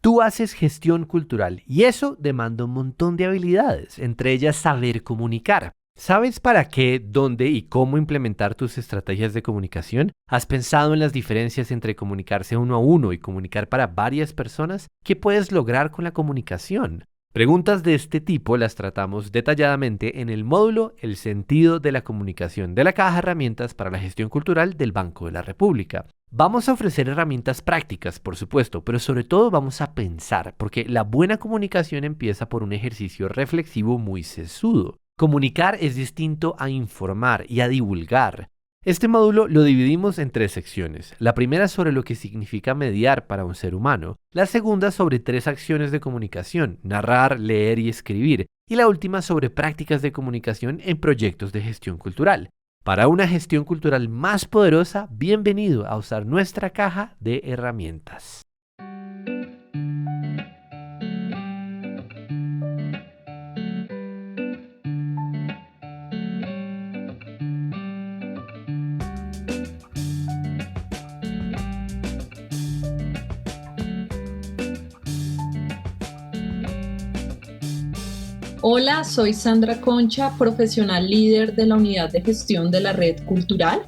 Tú haces gestión cultural y eso demanda un montón de habilidades, entre ellas saber comunicar. ¿Sabes para qué, dónde y cómo implementar tus estrategias de comunicación? ¿Has pensado en las diferencias entre comunicarse uno a uno y comunicar para varias personas? ¿Qué puedes lograr con la comunicación? Preguntas de este tipo las tratamos detalladamente en el módulo El sentido de la comunicación de la Caja de Herramientas para la Gestión Cultural del Banco de la República. Vamos a ofrecer herramientas prácticas, por supuesto, pero sobre todo vamos a pensar, porque la buena comunicación empieza por un ejercicio reflexivo muy sesudo. Comunicar es distinto a informar y a divulgar. Este módulo lo dividimos en 3 secciones. La primera sobre lo que significa mediar para un ser humano. La segunda sobre 3 acciones de comunicación, narrar, leer y escribir. Y la última sobre prácticas de comunicación en proyectos de gestión cultural. Para una gestión cultural más poderosa, bienvenido a usar nuestra caja de herramientas. Hola, soy Sandra Concha, profesional líder de la unidad de gestión de la red cultural.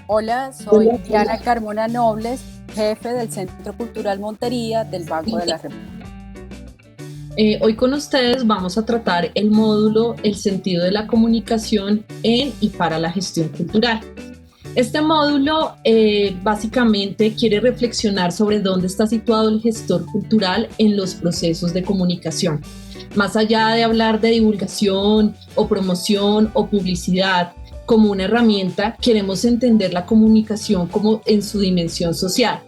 Hola, soy Diana Carmona Nobles, jefe del Centro Cultural Montería del Banco de la República. Hoy con ustedes vamos a tratar el módulo El sentido de la comunicación en y para la gestión cultural. Este módulo básicamente quiere reflexionar sobre dónde está situado el gestor cultural en los procesos de comunicación. Más allá de hablar de divulgación o promoción o publicidad como una herramienta, queremos entender la comunicación como en su dimensión social.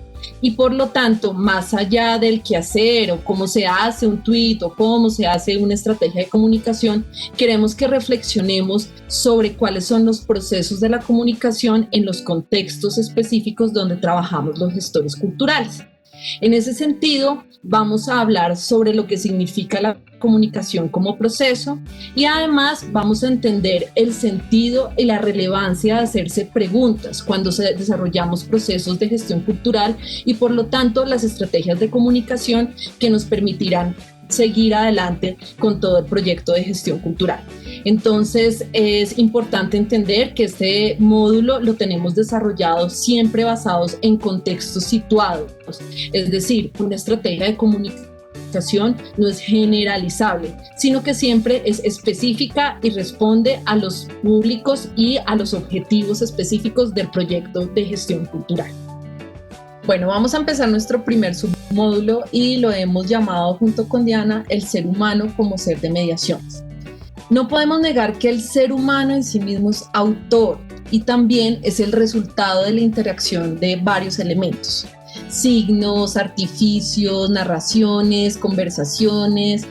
Y por lo tanto, más allá del quehacer o cómo se hace un tweet o cómo se hace una estrategia de comunicación, queremos que reflexionemos sobre cuáles son los procesos de la comunicación en los contextos específicos donde trabajamos los gestores culturales. En ese sentido, vamos a hablar sobre lo que significa la comunicación como proceso y además vamos a entender el sentido y la relevancia de hacerse preguntas cuando desarrollamos procesos de gestión cultural y por lo tanto las estrategias de comunicación que nos permitirán seguir adelante con todo el proyecto de gestión cultural. Entonces es importante entender que este módulo lo tenemos desarrollado siempre basados en contextos situados, es decir, una estrategia de comunicación no es generalizable, sino que siempre es específica y responde a los públicos y a los objetivos específicos del proyecto de gestión cultural. Bueno, vamos a empezar nuestro primer submódulo y lo hemos llamado junto con Diana el ser humano como ser de mediaciones. No podemos negar que el ser humano en sí mismo es autor y también es el resultado de la interacción de varios elementos: signos, artificios, narraciones, conversaciones.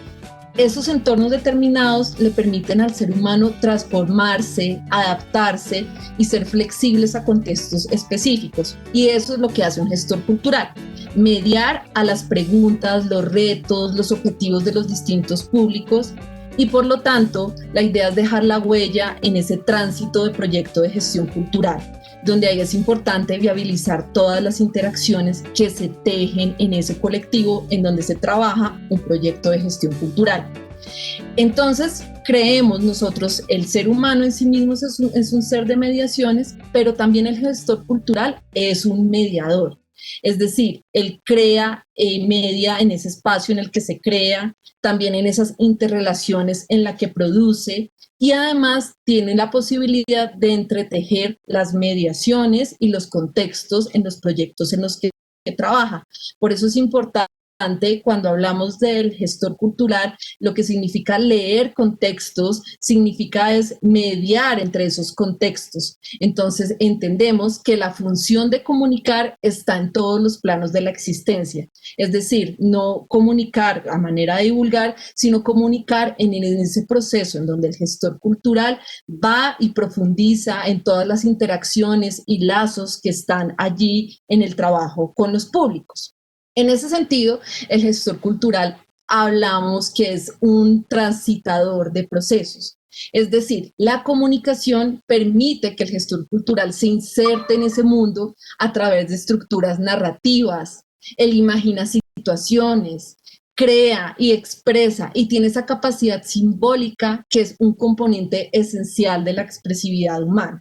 Esos entornos determinados le permiten al ser humano transformarse, adaptarse y ser flexibles a contextos específicos. Y eso es lo que hace un gestor cultural: mediar a las preguntas, los retos, los objetivos de los distintos públicos. Y por lo tanto, la idea es dejar la huella en ese tránsito de proyecto de gestión cultural, donde ahí es importante viabilizar todas las interacciones que se tejen en ese colectivo en donde se trabaja un proyecto de gestión cultural. Entonces, creemos nosotros, el ser humano en sí mismo es un ser de mediaciones, pero también el gestor cultural es un mediador. Es decir, él crea media en ese espacio en el que se crea, también en esas interrelaciones en la que produce, y además tiene la posibilidad de entretejer las mediaciones y los contextos en los proyectos en los que trabaja. Por eso es importante cuando hablamos del gestor cultural, lo que significa leer contextos, significa es mediar entre esos contextos. Entonces entendemos que la función de comunicar está en todos los planos de la existencia. Es decir, no comunicar a manera de divulgar, sino comunicar en ese proceso en donde el gestor cultural va y profundiza en todas las interacciones y lazos que están allí en el trabajo con los públicos. En ese sentido, el gestor cultural hablamos que es un transitador de procesos. Es decir, la comunicación permite que el gestor cultural se inserte en ese mundo a través de estructuras narrativas, él imagina situaciones, crea y expresa y tiene esa capacidad simbólica que es un componente esencial de la expresividad humana.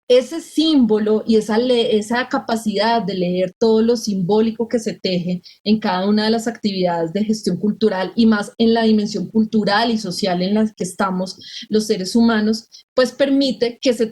Ese símbolo y esa capacidad de leer todo lo simbólico que se teje en cada una de las actividades de gestión cultural y más en la dimensión cultural y social en la que estamos los seres humanos, pues permite que se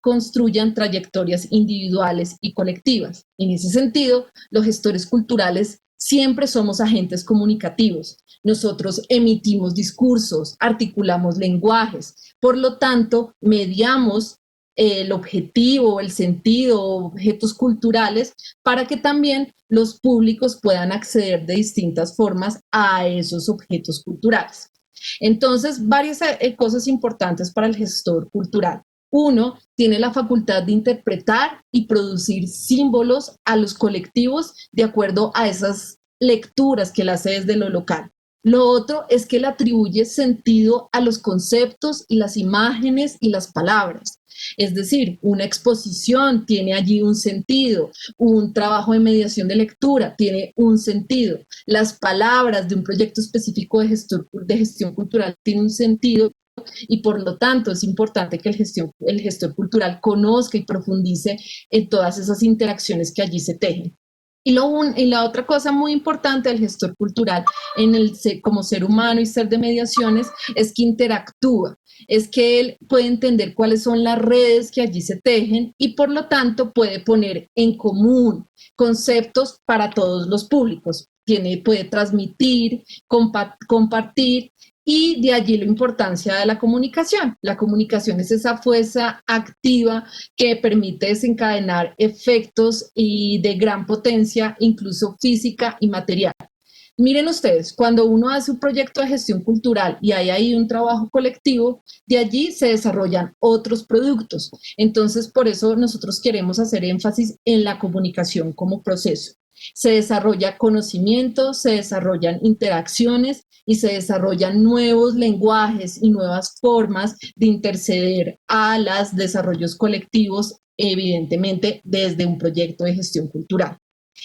construyan trayectorias individuales y colectivas. En ese sentido, los gestores culturales siempre somos agentes comunicativos. Nosotros emitimos discursos, articulamos lenguajes, por lo tanto, mediamos el objetivo, el sentido, objetos culturales, para que también los públicos puedan acceder de distintas formas a esos objetos culturales. Entonces, varias cosas importantes para el gestor cultural. Uno, tiene la facultad de interpretar y producir símbolos a los colectivos de acuerdo a esas lecturas que él hace desde lo local. Lo otro es que él atribuye sentido a los conceptos y las imágenes y las palabras. Es decir, una exposición tiene allí un sentido, un trabajo de mediación de lectura tiene un sentido, las palabras de un proyecto específico de gestión cultural tienen un sentido y por lo tanto es importante que el gestor cultural conozca y profundice en todas esas interacciones que allí se tejen. Y la otra cosa muy importante del gestor cultural como ser humano y ser de mediaciones es que interactúa, es que él puede entender cuáles son las redes que allí se tejen y por lo tanto puede poner en común conceptos para todos los públicos. Puede transmitir, compartir y de allí la importancia de la comunicación. La comunicación es esa fuerza activa que permite desencadenar efectos y de gran potencia, incluso física y material. Miren ustedes, cuando uno hace un proyecto de gestión cultural y hay ahí un trabajo colectivo, de allí se desarrollan otros productos. Entonces, por eso nosotros queremos hacer énfasis en la comunicación como proceso. Se desarrolla conocimiento, se desarrollan interacciones y se desarrollan nuevos lenguajes y nuevas formas de interceder a los desarrollos colectivos, evidentemente desde un proyecto de gestión cultural.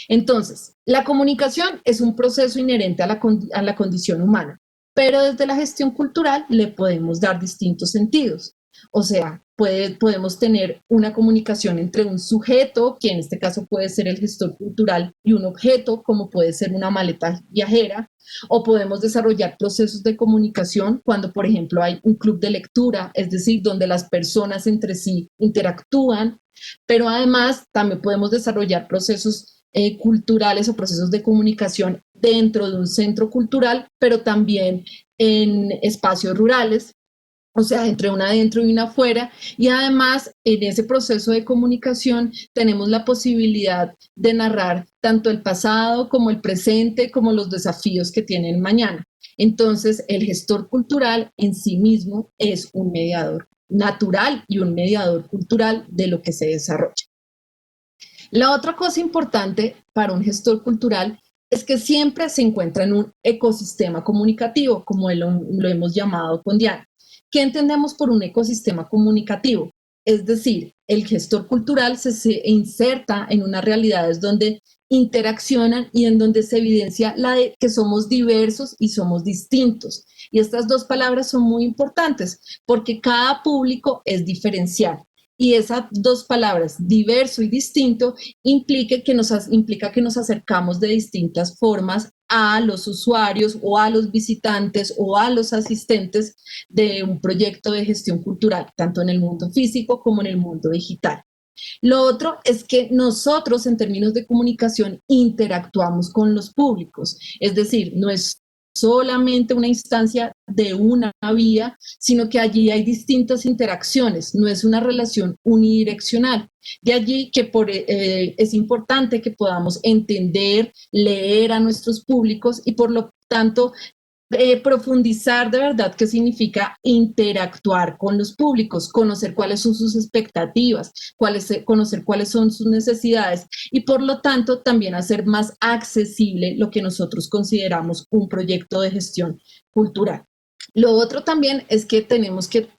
Entonces, la comunicación es un proceso inherente a la condición humana, pero desde la gestión cultural le podemos dar distintos sentidos. O sea, podemos tener una comunicación entre un sujeto, que en este caso puede ser el gestor cultural, y un objeto, como puede ser una maleta viajera, o podemos desarrollar procesos de comunicación cuando, por ejemplo, hay un club de lectura, es decir, donde las personas entre sí interactúan, pero además también podemos desarrollar procesos culturales o procesos de comunicación dentro de un centro cultural, pero también en espacios rurales, o sea, entre una adentro y una afuera, y además en ese proceso de comunicación tenemos la posibilidad de narrar tanto el pasado como el presente, como los desafíos que tiene el mañana. Entonces, el gestor cultural en sí mismo es un mediador natural y un mediador cultural de lo que se desarrolla. La otra cosa importante para un gestor cultural es que siempre se encuentra en un ecosistema comunicativo, como lo hemos llamado con Diana. ¿Qué entendemos por un ecosistema comunicativo? Es decir, el gestor cultural se inserta en unas realidades donde interaccionan y en donde se evidencia que somos diversos y somos distintos. Y estas dos palabras son muy importantes porque cada público es diferencial. Y esas dos palabras, diverso y distinto, implica que nos acercamos de distintas formas a los usuarios o a los visitantes o a los asistentes de un proyecto de gestión cultural, tanto en el mundo físico como en el mundo digital. Lo otro es que nosotros en términos de comunicación interactuamos con los públicos, es decir, no es solamente una instancia de una vía, sino que allí hay distintas interacciones, no es una relación unidireccional. De allí que es importante que podamos entender, leer a nuestros públicos y por lo tanto profundizar de verdad qué significa interactuar con los públicos, conocer cuáles son sus expectativas, conocer cuáles son sus necesidades y por lo tanto también hacer más accesible lo que nosotros consideramos un proyecto de gestión cultural. Lo otro también es que tenemos que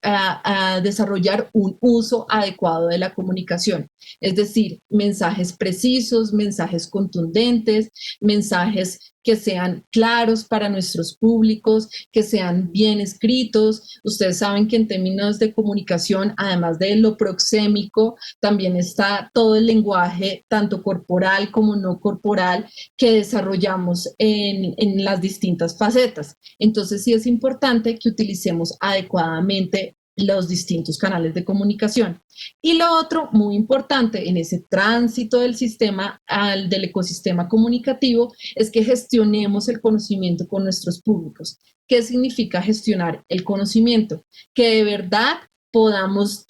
desarrollar un uso adecuado de la comunicación, es decir, mensajes precisos, mensajes contundentes, mensajes que sean claros para nuestros públicos, que sean bien escritos. Ustedes saben que en términos de comunicación, además de lo proxémico, también está todo el lenguaje, tanto corporal como no corporal, que desarrollamos en las distintas facetas. Entonces sí es importante que utilicemos adecuadamente los distintos canales de comunicación. Y lo otro, muy importante en ese tránsito del sistema del ecosistema comunicativo, es que gestionemos el conocimiento con nuestros públicos. ¿Qué significa gestionar el conocimiento? Que de verdad podamos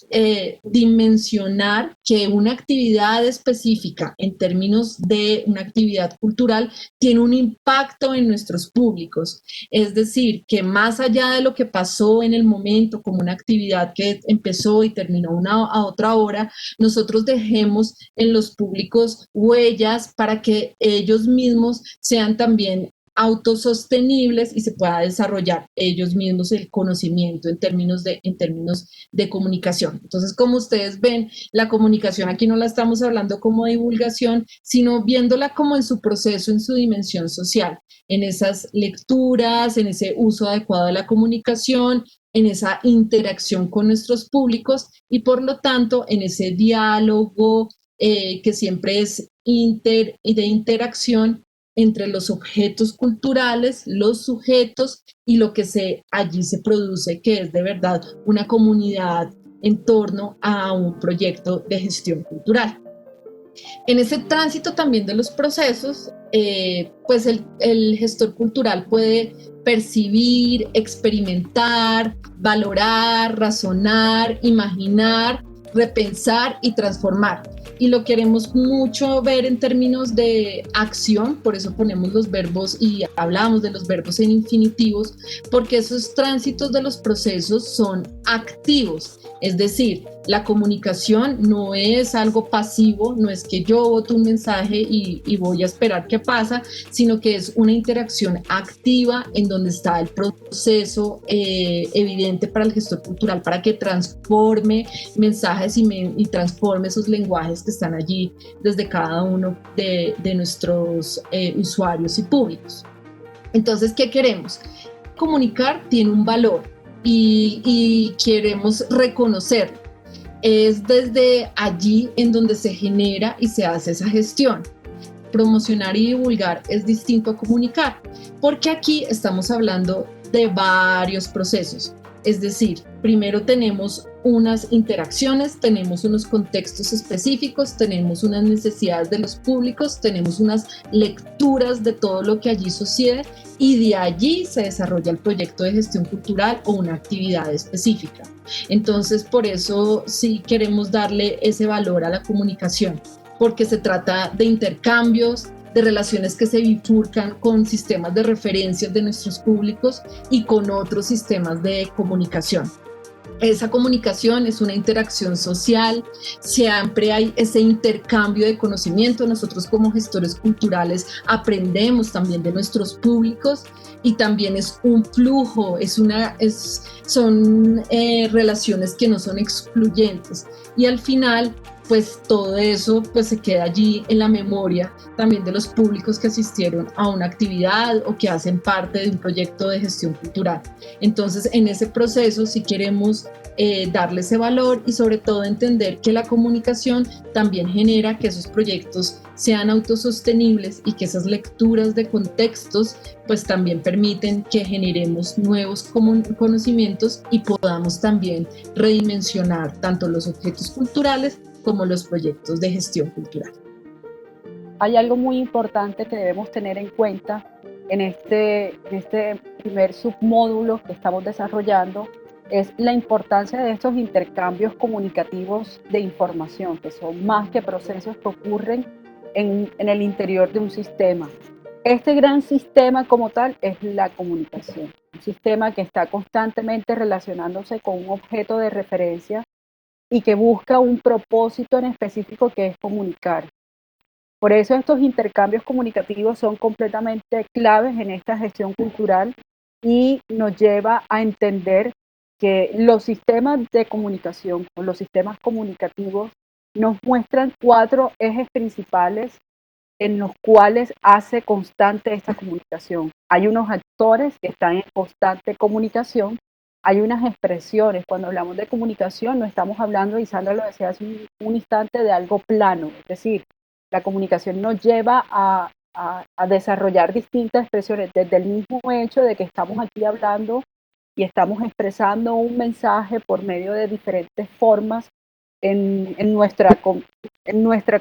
dimensionar que una actividad específica en términos de una actividad cultural tiene un impacto en nuestros públicos. Es decir, que más allá de lo que pasó en el momento como una actividad que empezó y terminó a otra hora, nosotros dejemos en los públicos huellas para que ellos mismos sean también autosostenibles y se pueda desarrollar ellos mismos el conocimiento en términos de comunicación. Entonces, como ustedes ven, la comunicación aquí no la estamos hablando como divulgación, sino viéndola como en su proceso, en su dimensión social, en esas lecturas, en ese uso adecuado de la comunicación, en esa interacción con nuestros públicos y por lo tanto en ese diálogo que siempre es de interacción entre los objetos culturales, los sujetos y lo que allí se produce, que es de verdad una comunidad en torno a un proyecto de gestión cultural. En ese tránsito también de los procesos, pues el gestor cultural puede percibir, experimentar, valorar, razonar, imaginar, repensar y transformar. Y lo queremos mucho ver en términos de acción, por eso ponemos los verbos y hablamos de los verbos en infinitivos, porque esos tránsitos de los procesos son activos. Es decir, la comunicación no es algo pasivo, no es que yo boto un mensaje y voy a esperar qué pasa, sino que es una interacción activa en donde está el proceso evidente para el gestor cultural para que transforme mensajes y transforme esos lenguajes que están allí desde cada uno de nuestros usuarios y públicos. Entonces, ¿qué queremos? Comunicar tiene un valor y queremos reconocerlo. Es desde allí en donde se genera y se hace esa gestión. Promocionar y divulgar es distinto a comunicar, porque aquí estamos hablando de varios procesos. Es decir, primero tenemos unas interacciones, tenemos unos contextos específicos, tenemos unas necesidades de los públicos, tenemos unas lecturas de todo lo que allí sucede y de allí se desarrolla el proyecto de gestión cultural o una actividad específica. Entonces, por eso sí queremos darle ese valor a la comunicación, porque se trata de intercambios, de relaciones que se bifurcan con sistemas de referencias de nuestros públicos y con otros sistemas de comunicación. Esa comunicación es una interacción social, siempre hay ese intercambio de conocimiento. Nosotros como gestores culturales aprendemos también de nuestros públicos y también es un flujo, son relaciones que no son excluyentes y al final pues todo eso pues se queda allí en la memoria también de los públicos que asistieron a una actividad o que hacen parte de un proyecto de gestión cultural. Entonces, en ese proceso sí queremos darle ese valor y sobre todo entender que la comunicación también genera que esos proyectos sean autosostenibles y que esas lecturas de contextos pues también permiten que generemos nuevos conocimientos y podamos también redimensionar tanto los objetos culturales como los proyectos de gestión cultural. Hay algo muy importante que debemos tener en cuenta en este primer submódulo que estamos desarrollando, es la importancia de estos intercambios comunicativos de información, que son más que procesos que ocurren en el interior de un sistema. Este gran sistema como tal es la comunicación, un sistema que está constantemente relacionándose con un objeto de referencia y que busca un propósito en específico que es comunicar. Por eso estos intercambios comunicativos son completamente claves en esta gestión cultural y nos lleva a entender que los sistemas de comunicación o los sistemas comunicativos nos muestran 4 ejes principales en los cuales hace constante esta comunicación. Hay unos actores que están en constante comunicación, hay unas expresiones. Cuando hablamos de comunicación no estamos hablando, y Sandra lo decía hace un instante, de algo plano, es decir, la comunicación nos lleva a desarrollar distintas expresiones, desde el mismo hecho de que estamos aquí hablando y estamos expresando un mensaje por medio de diferentes formas en nuestra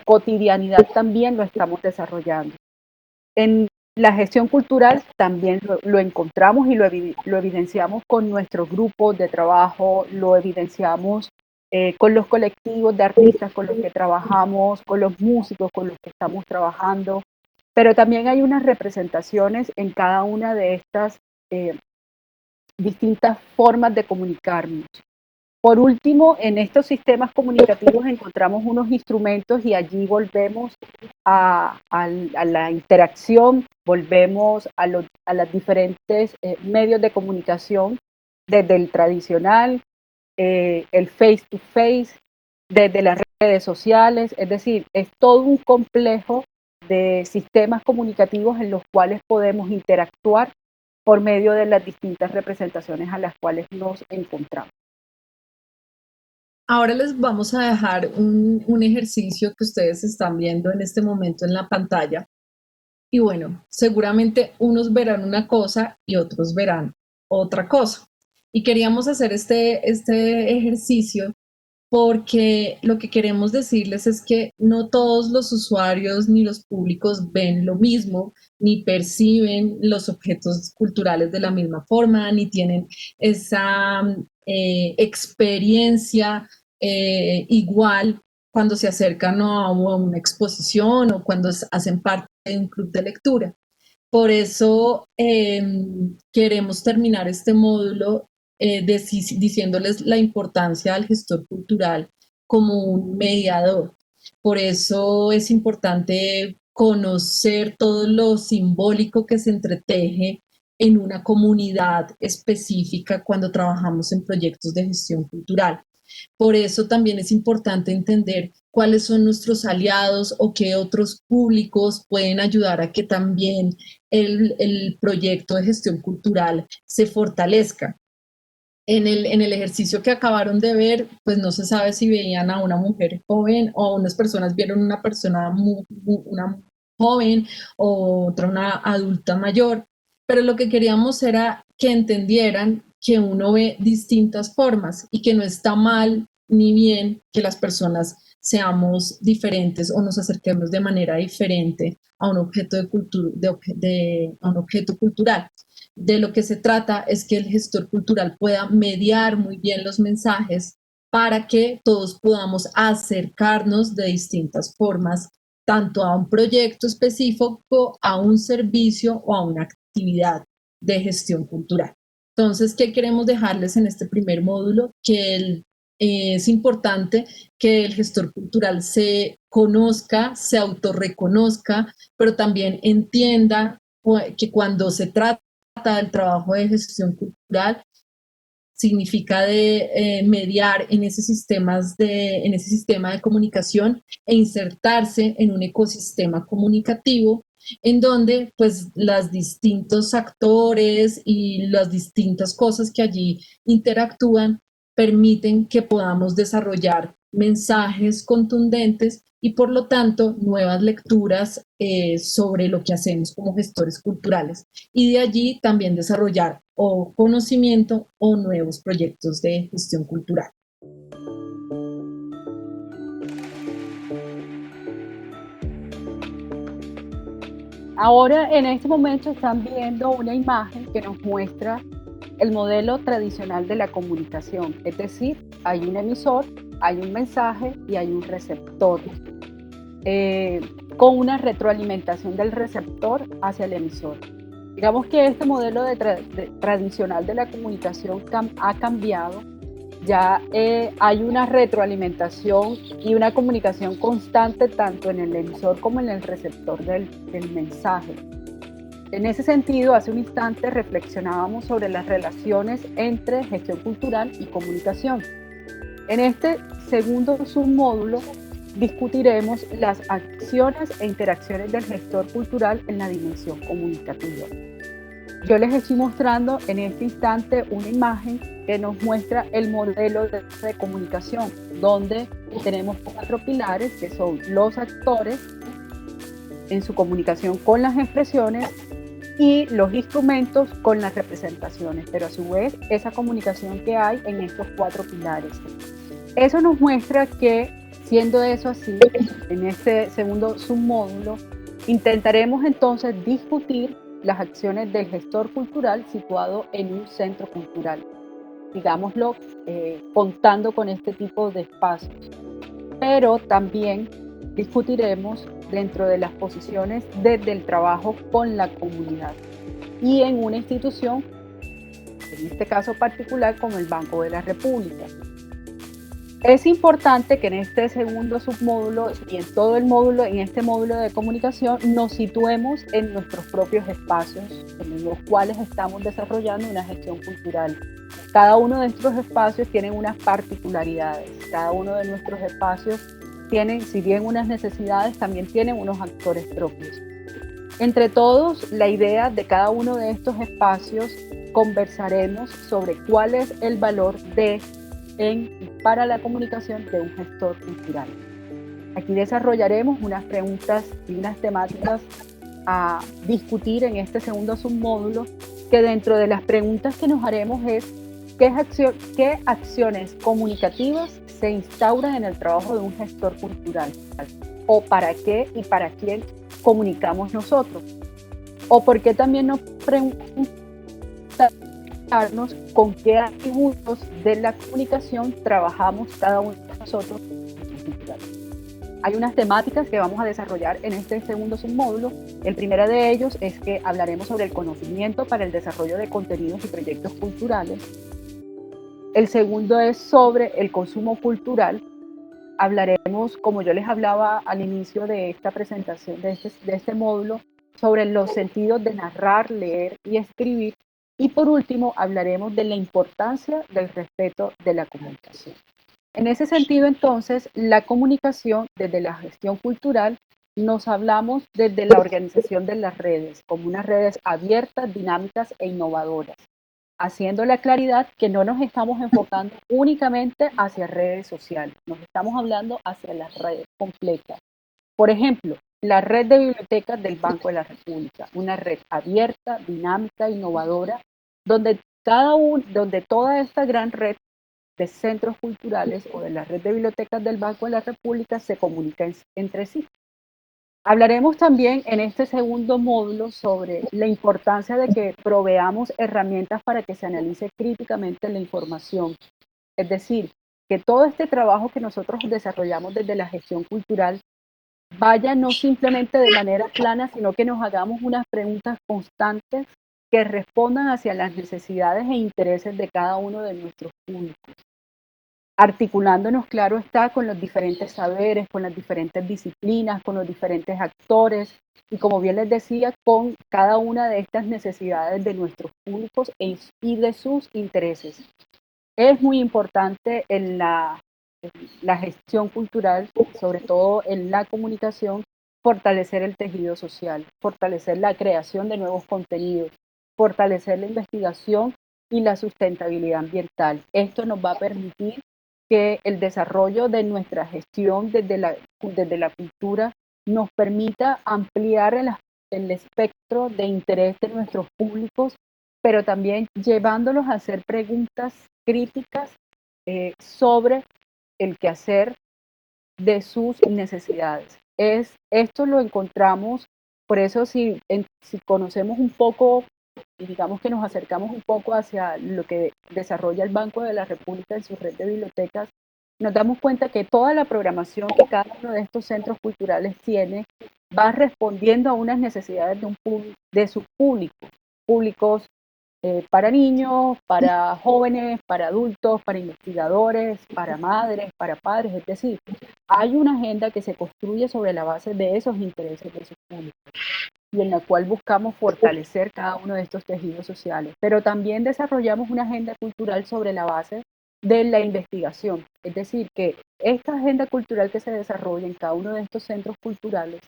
cotidianidad también lo estamos desarrollando. En la gestión cultural también lo encontramos y lo evidenciamos con nuestros grupos de trabajo, lo evidenciamos con los colectivos de artistas con los que trabajamos, con los músicos con los que estamos trabajando, pero también hay unas representaciones en cada una de estas distintas formas de comunicarnos. Por último, en estos sistemas comunicativos encontramos unos instrumentos y allí volvemos a la interacción, volvemos a los diferentes medios de comunicación, desde el tradicional, el face to face, desde las redes sociales, es decir, es todo un complejo de sistemas comunicativos en los cuales podemos interactuar por medio de las distintas representaciones a las cuales nos encontramos. Ahora les vamos a dejar un ejercicio que ustedes están viendo en este momento en la pantalla. Y bueno, seguramente unos verán una cosa y otros verán otra cosa. Y queríamos hacer este ejercicio porque lo que queremos decirles es que no todos los usuarios ni los públicos ven lo mismo, ni perciben los objetos culturales de la misma forma, ni tienen esa experiencia igual cuando se acercan a una exposición o cuando hacen parte de un club de lectura. Por eso queremos terminar este módulo diciéndoles la importancia del gestor cultural como un mediador. Por eso es importante conocer todo lo simbólico que se entreteje en una comunidad específica cuando trabajamos en proyectos de gestión cultural. Por eso también es importante entender cuáles son nuestros aliados o qué otros públicos pueden ayudar a que también el proyecto de gestión cultural se fortalezca. En el ejercicio que acabaron de ver, pues no se sabe si veían a una mujer joven o unas personas vieron una persona una joven o otra una adulta mayor, pero lo que queríamos era que entendieran que uno ve distintas formas y que no está mal ni bien que las personas seamos diferentes o nos acerquemos de manera diferente a un objeto a un objeto cultural. De lo que se trata es que el gestor cultural pueda mediar muy bien los mensajes para que todos podamos acercarnos de distintas formas, tanto a un proyecto específico, a un servicio o a una actividad de gestión cultural. Entonces, ¿qué queremos dejarles en este primer módulo? Que es importante que el gestor cultural se conozca, se autorreconozca, pero también entienda que cuando se trata del trabajo de gestión cultural significa de mediar en ese sistema de comunicación e insertarse en un ecosistema comunicativo en donde pues los distintos actores y las distintas cosas que allí interactúan permiten que podamos desarrollar mensajes contundentes y por lo tanto nuevas lecturas sobre lo que hacemos como gestores culturales y de allí también desarrollar o conocimiento o nuevos proyectos de gestión cultural. Ahora, en este momento están viendo una imagen que nos muestra el modelo tradicional de la comunicación, es decir, hay un emisor, hay un mensaje y hay un receptor, con una retroalimentación del receptor hacia el emisor. Digamos que este modelo tradicional de la comunicación ha cambiado, ya hay una retroalimentación y una comunicación constante tanto en el emisor como en el receptor del mensaje. En ese sentido, hace un instante reflexionábamos sobre las relaciones entre gestión cultural y comunicación. En este segundo submódulo discutiremos las acciones e interacciones del gestor cultural en la dimensión comunicativa. Yo les estoy mostrando en este instante una imagen que nos muestra el modelo de comunicación, donde tenemos 4 pilares que son los actores en su comunicación con las expresiones y los instrumentos con las representaciones, pero a su vez esa comunicación que hay en estos 4 pilares. Eso nos muestra que, siendo eso así, en este segundo submódulo, intentaremos entonces discutir las acciones del gestor cultural situado en un centro cultural, digámoslo, contando con este tipo de espacios. Pero también discutiremos dentro de las posiciones desde el trabajo con la comunidad y en una institución, en este caso particular como el Banco de la República. Es importante que en este segundo submódulo y en todo el módulo, en este módulo de comunicación, nos situemos en nuestros propios espacios en los cuales estamos desarrollando una gestión cultural. Cada uno de estos espacios tiene unas particularidades, cada uno de nuestros espacios tienen, si bien unas necesidades, también tienen unos actores propios. Entre todos, la idea de cada uno de estos espacios conversaremos sobre cuál es el valor para la comunicación de un gestor cultural. Aquí desarrollaremos unas preguntas y unas temáticas a discutir en este segundo submódulo, que dentro de las preguntas que nos haremos es ¿qué acciones comunicativas se instauran en el trabajo de un gestor cultural? ¿O para qué y para quién comunicamos nosotros? ¿O por qué también nos preguntamos con qué atributos de la comunicación trabajamos cada uno de nosotros? Hay unas temáticas que vamos a desarrollar en este segundo submódulo. El primero de ellos es que hablaremos sobre el conocimiento para el desarrollo de contenidos y proyectos culturales. El segundo es sobre el consumo cultural. Hablaremos, como yo les hablaba al inicio de esta presentación, de este módulo, sobre los sentidos de narrar, leer y escribir. Y por último, hablaremos de la importancia del respeto de la comunicación. En ese sentido, entonces, la comunicación desde la gestión cultural nos hablamos desde la organización de las redes, como unas redes abiertas, dinámicas e innovadoras, haciendo la claridad que no nos estamos enfocando únicamente hacia redes sociales, nos estamos hablando hacia las redes completas. Por ejemplo, la red de bibliotecas del Banco de la República, una red abierta, dinámica, innovadora, donde toda esta gran red de centros culturales o de la red de bibliotecas del Banco de la República se comunican entre sí. Hablaremos también en este segundo módulo sobre la importancia de que proveamos herramientas para que se analice críticamente la información. Es decir, que todo este trabajo que nosotros desarrollamos desde la gestión cultural vaya no simplemente de manera plana, sino que nos hagamos unas preguntas constantes que respondan hacia las necesidades e intereses de cada uno de nuestros públicos, articulándonos, claro está, con los diferentes saberes, con las diferentes disciplinas, con los diferentes actores y, como bien les decía, con cada una de estas necesidades de nuestros públicos y de sus intereses. Es muy importante en la gestión cultural, sobre todo en la comunicación, fortalecer el tejido social, fortalecer la creación de nuevos contenidos, fortalecer la investigación y la sustentabilidad ambiental. Esto nos va a permitir que el desarrollo de nuestra gestión desde la cultura nos permita ampliar el espectro de interés de nuestros públicos, pero también llevándolos a hacer preguntas críticas sobre el quehacer de sus necesidades. Esto lo encontramos, por eso si conocemos un poco y digamos que nos acercamos un poco hacia lo que desarrolla el Banco de la República en su red de bibliotecas, nos damos cuenta que toda la programación que cada uno de estos centros culturales tiene va respondiendo a unas necesidades de sus públicos para niños, para jóvenes, para adultos, para investigadores, para madres, para padres. Es decir, hay una agenda que se construye sobre la base de esos intereses de sus públicos. y en la cual buscamos fortalecer cada uno de estos tejidos sociales. Pero también desarrollamos una agenda cultural sobre la base de la investigación. Es decir, que esta agenda cultural que se desarrolla en cada uno de estos centros culturales,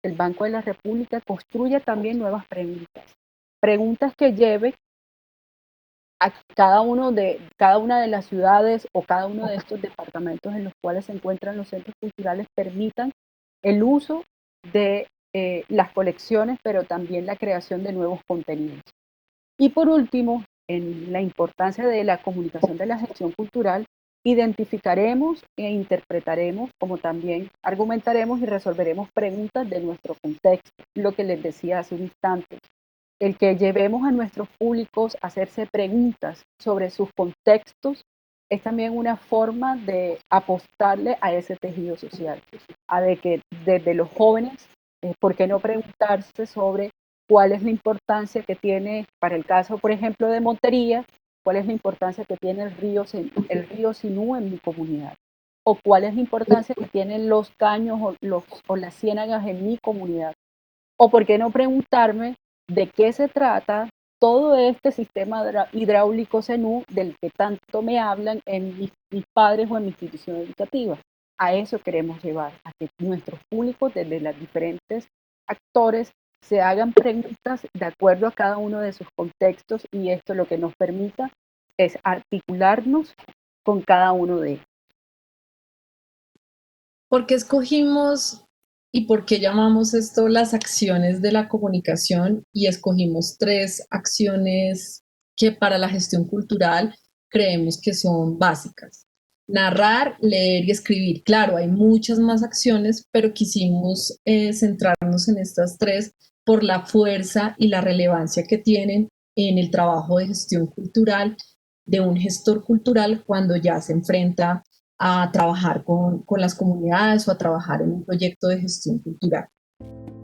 el Banco de la República construye también nuevas preguntas que lleven a cada una de las ciudades o cada uno de estos departamentos en los cuales se encuentran los centros culturales permitan el uso de las colecciones, pero también la creación de nuevos contenidos. Y por último, en la importancia de la comunicación de la gestión cultural, identificaremos e interpretaremos, como también argumentaremos y resolveremos preguntas de nuestro contexto, lo que les decía hace un instante. El que llevemos a nuestros públicos a hacerse preguntas sobre sus contextos es también una forma de apostarle a ese tejido social, a de que desde los jóvenes, ¿por qué no preguntarse sobre cuál es la importancia que tiene, para el caso, por ejemplo, de Montería, cuál es la importancia que tiene el río Sinú en mi comunidad? ¿O cuál es la importancia que tienen los caños o las ciénagas en mi comunidad? ¿O por qué no preguntarme de qué se trata todo este sistema hidráulico CENU del que tanto me hablan en mis padres o en mi institución educativa? A eso queremos llevar, a que nuestros públicos desde los diferentes actores se hagan preguntas de acuerdo a cada uno de sus contextos, y esto lo que nos permita es articularnos con cada uno de ellos. ¿Por qué escogimos y por qué llamamos esto las acciones de la comunicación? Y escogimos 3 acciones que para la gestión cultural creemos que son básicas. Narrar, leer y escribir. Claro, hay muchas más acciones, pero quisimos centrarnos en estas 3 por la fuerza y la relevancia que tienen en el trabajo de gestión cultural de un gestor cultural cuando ya se enfrenta a trabajar con las comunidades o a trabajar en un proyecto de gestión cultural.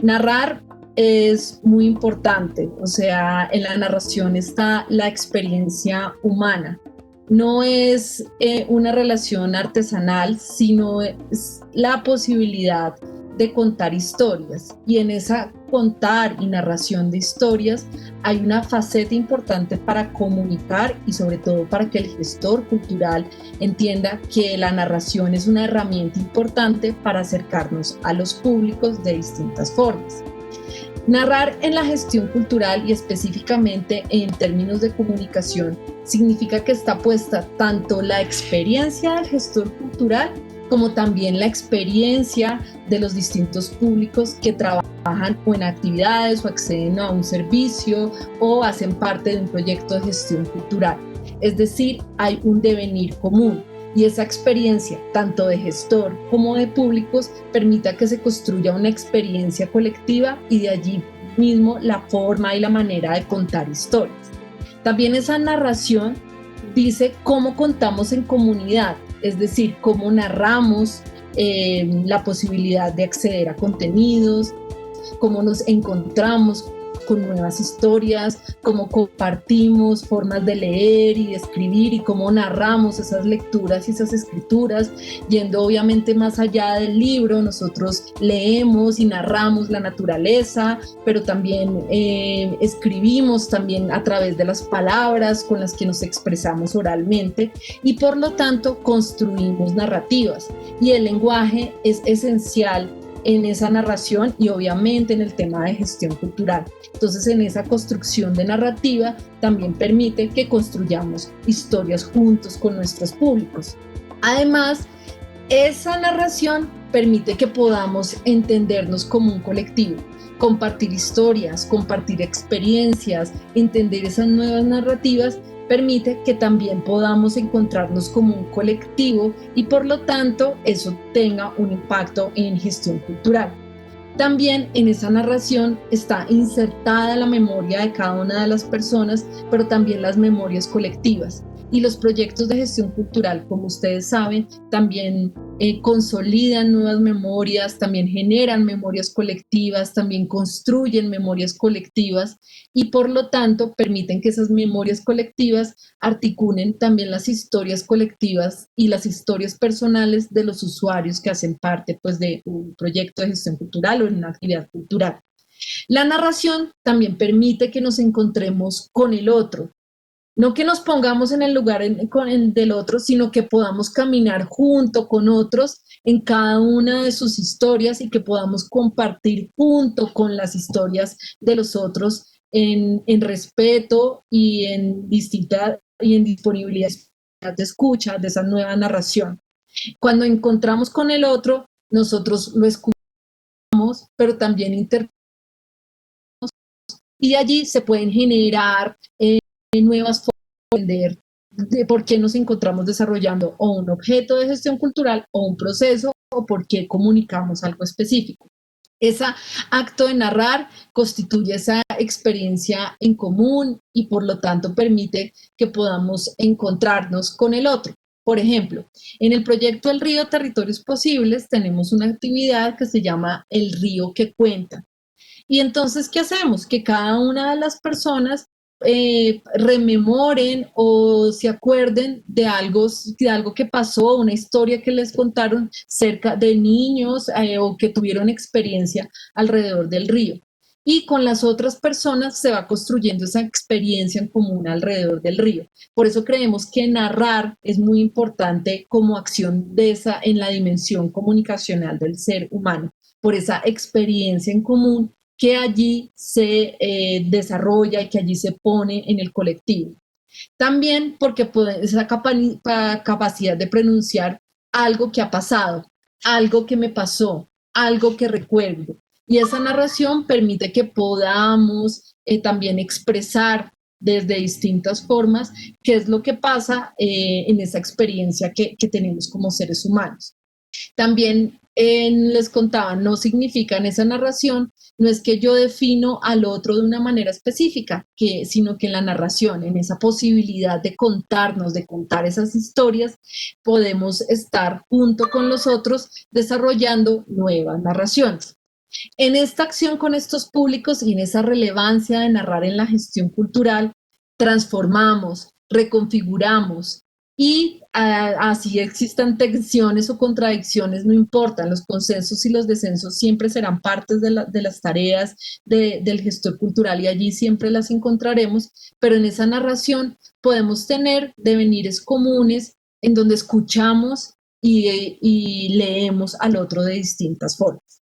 Narrar es muy importante, o sea, en la narración está la experiencia humana. No es una relación artesanal, sino es la posibilidad de contar historias, y en esa contar y narración de historias hay una faceta importante para comunicar y sobre todo para que el gestor cultural entienda que la narración es una herramienta importante para acercarnos a los públicos de distintas formas. Narrar en la gestión cultural y específicamente en términos de comunicación significa que está puesta tanto la experiencia del gestor cultural como también la experiencia de los distintos públicos que trabajan o en actividades o acceden a un servicio o hacen parte de un proyecto de gestión cultural. Es decir, hay un devenir común, y esa experiencia, tanto de gestor como de públicos, permita que se construya una experiencia colectiva y de allí mismo la forma y la manera de contar historias. También esa narración dice cómo contamos en comunidad, es decir, cómo narramos la posibilidad de acceder a contenidos, cómo nos encontramos con nuevas historias, cómo compartimos formas de leer y de escribir y cómo narramos esas lecturas y esas escrituras, yendo obviamente más allá del libro. Nosotros leemos y narramos la naturaleza, pero también escribimos también a través de las palabras con las que nos expresamos oralmente, y por lo tanto construimos narrativas, y el lenguaje es esencial en esa narración y obviamente en el tema de gestión cultural. Entonces, en esa construcción de narrativa también permite que construyamos historias juntos con nuestros públicos. Además, esa narración permite que podamos entendernos como un colectivo, compartir historias, compartir experiencias, entender esas nuevas narrativas. Permite que también podamos encontrarnos como un colectivo y por lo tanto eso tenga un impacto en gestión cultural. También en esa narración está insertada la memoria de cada una de las personas, pero también las memorias colectivas. Y los proyectos de gestión cultural, como ustedes saben, también consolidan nuevas memorias, también generan memorias colectivas, también construyen memorias colectivas, y por lo tanto permiten que esas memorias colectivas articulen también las historias colectivas y las historias personales de los usuarios que hacen parte, pues, de un proyecto de gestión cultural o en una actividad cultural. La narración también permite que nos encontremos con el otro, no que nos pongamos en el lugar con el del otro, sino que podamos caminar junto con otros en cada una de sus historias y que podamos compartir junto con las historias de los otros en respeto y en distinta y en disponibilidad de escucha de esa nueva narración. Cuando encontramos con el otro, nosotros lo escuchamos, pero también interpretamos y de allí se pueden generar nuevas formas de entender de por qué nos encontramos desarrollando o un objeto de gestión cultural o un proceso o por qué comunicamos algo específico. Ese acto de narrar constituye esa experiencia en común y por lo tanto permite que podamos encontrarnos con el otro. Por ejemplo, en el proyecto El Río Territorios Posibles tenemos una actividad que se llama El Río que Cuenta. Y entonces, ¿qué hacemos? Que cada una de las personas rememoren o se acuerden de algo que pasó, una historia que les contaron cerca de niños o que tuvieron experiencia alrededor del río. Y con las otras personas se va construyendo esa experiencia en común alrededor del río. Por eso creemos que narrar es muy importante como acción de esa en la dimensión comunicacional del ser humano, por esa experiencia en común que allí se desarrolla y que allí se pone en el colectivo. También porque esa capacidad de pronunciar algo que ha pasado, algo que me pasó, algo que recuerdo. Y esa narración permite que podamos también expresar desde distintas formas qué es lo que pasa en esa experiencia que tenemos como seres humanos. También les contaba, no significa en esa narración, no es que yo defino al otro de una manera específica, sino que en la narración, en esa posibilidad de contarnos, de contar esas historias, podemos estar junto con los otros desarrollando nuevas narraciones. En esta acción con estos públicos y en esa relevancia de narrar en la gestión cultural, transformamos, reconfiguramos y así existan tensiones o contradicciones, no importan, los consensos y los descensos siempre serán partes de las tareas del gestor cultural y allí siempre las encontraremos, pero en esa narración podemos tener devenires comunes en donde escuchamos y leemos al otro de distintas formas.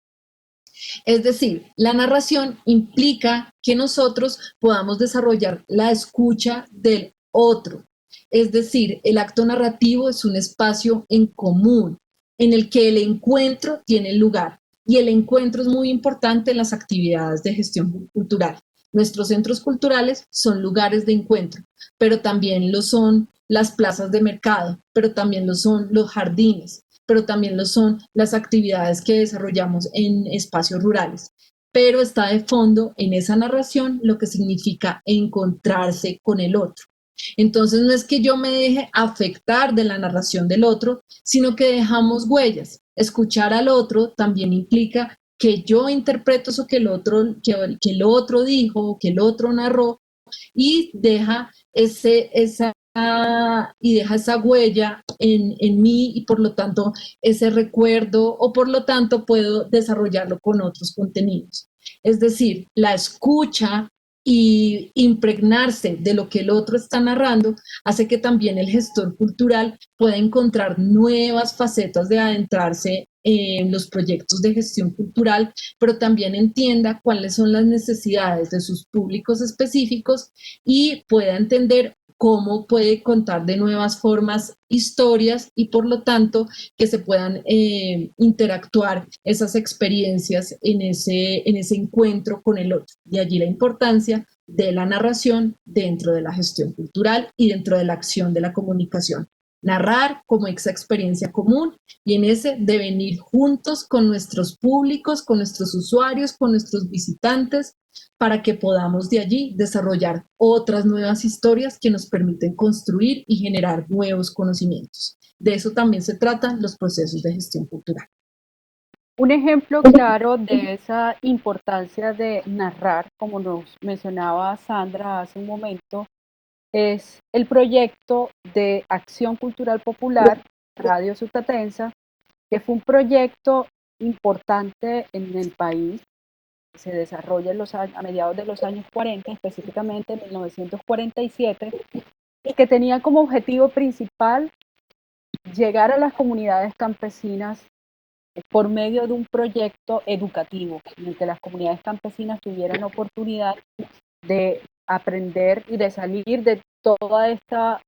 Es decir, la narración implica que nosotros podamos desarrollar la escucha del otro. Es decir, el acto narrativo es un espacio en común en el que el encuentro tiene lugar y el encuentro es muy importante en las actividades de gestión cultural. Nuestros centros culturales son lugares de encuentro, pero también lo son las plazas de mercado, pero también lo son los jardines, pero también lo son las actividades que desarrollamos en espacios rurales. Pero está de fondo en esa narración lo que significa encontrarse con el otro. Entonces no es que yo me deje afectar de la narración del otro, sino que dejamos huellas. Escuchar al otro también implica que yo interpreto eso que el otro dijo, que el otro narró y deja esa huella en mí y por lo tanto ese recuerdo o por lo tanto puedo desarrollarlo con otros contenidos. Es decir, la escucha y impregnarse de lo que el otro está narrando hace que también el gestor cultural pueda encontrar nuevas facetas de adentrarse en los proyectos de gestión cultural, pero también entienda cuáles son las necesidades de sus públicos específicos y pueda entender cómo puede contar de nuevas formas historias y por lo tanto que se puedan interactuar esas experiencias en ese encuentro con el otro. De allí la importancia de la narración dentro de la gestión cultural y dentro de la acción de la comunicación. Narrar como esa experiencia común y en ese devenir juntos con nuestros públicos, con nuestros usuarios, con nuestros visitantes, para que podamos de allí desarrollar otras nuevas historias que nos permiten construir y generar nuevos conocimientos. De eso también se tratan los procesos de gestión cultural. Un ejemplo claro de esa importancia de narrar, como nos mencionaba Sandra hace un momento, es el proyecto de Acción Cultural Popular Radio Sutatensa, que fue un proyecto importante en el país se desarrolla a mediados de los años 40, específicamente en 1947, y que tenía como objetivo principal llegar a las comunidades campesinas por medio de un proyecto educativo en el que las comunidades campesinas tuvieran la oportunidad de aprender y de salir de toda esta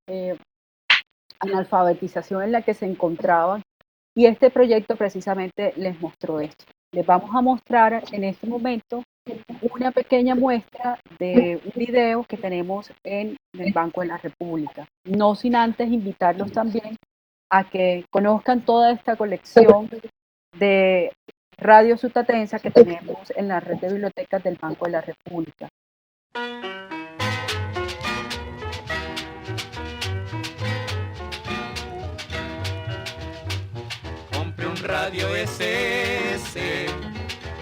analfabetización en la que se encontraban. Y este proyecto precisamente les mostró esto. Les vamos a mostrar en este momento una pequeña muestra de un video que tenemos en el Banco de la República. No sin antes invitarlos también a que conozcan toda esta colección de radio sutatensa que tenemos en la red de bibliotecas del Banco de la República. Compré un radio SS,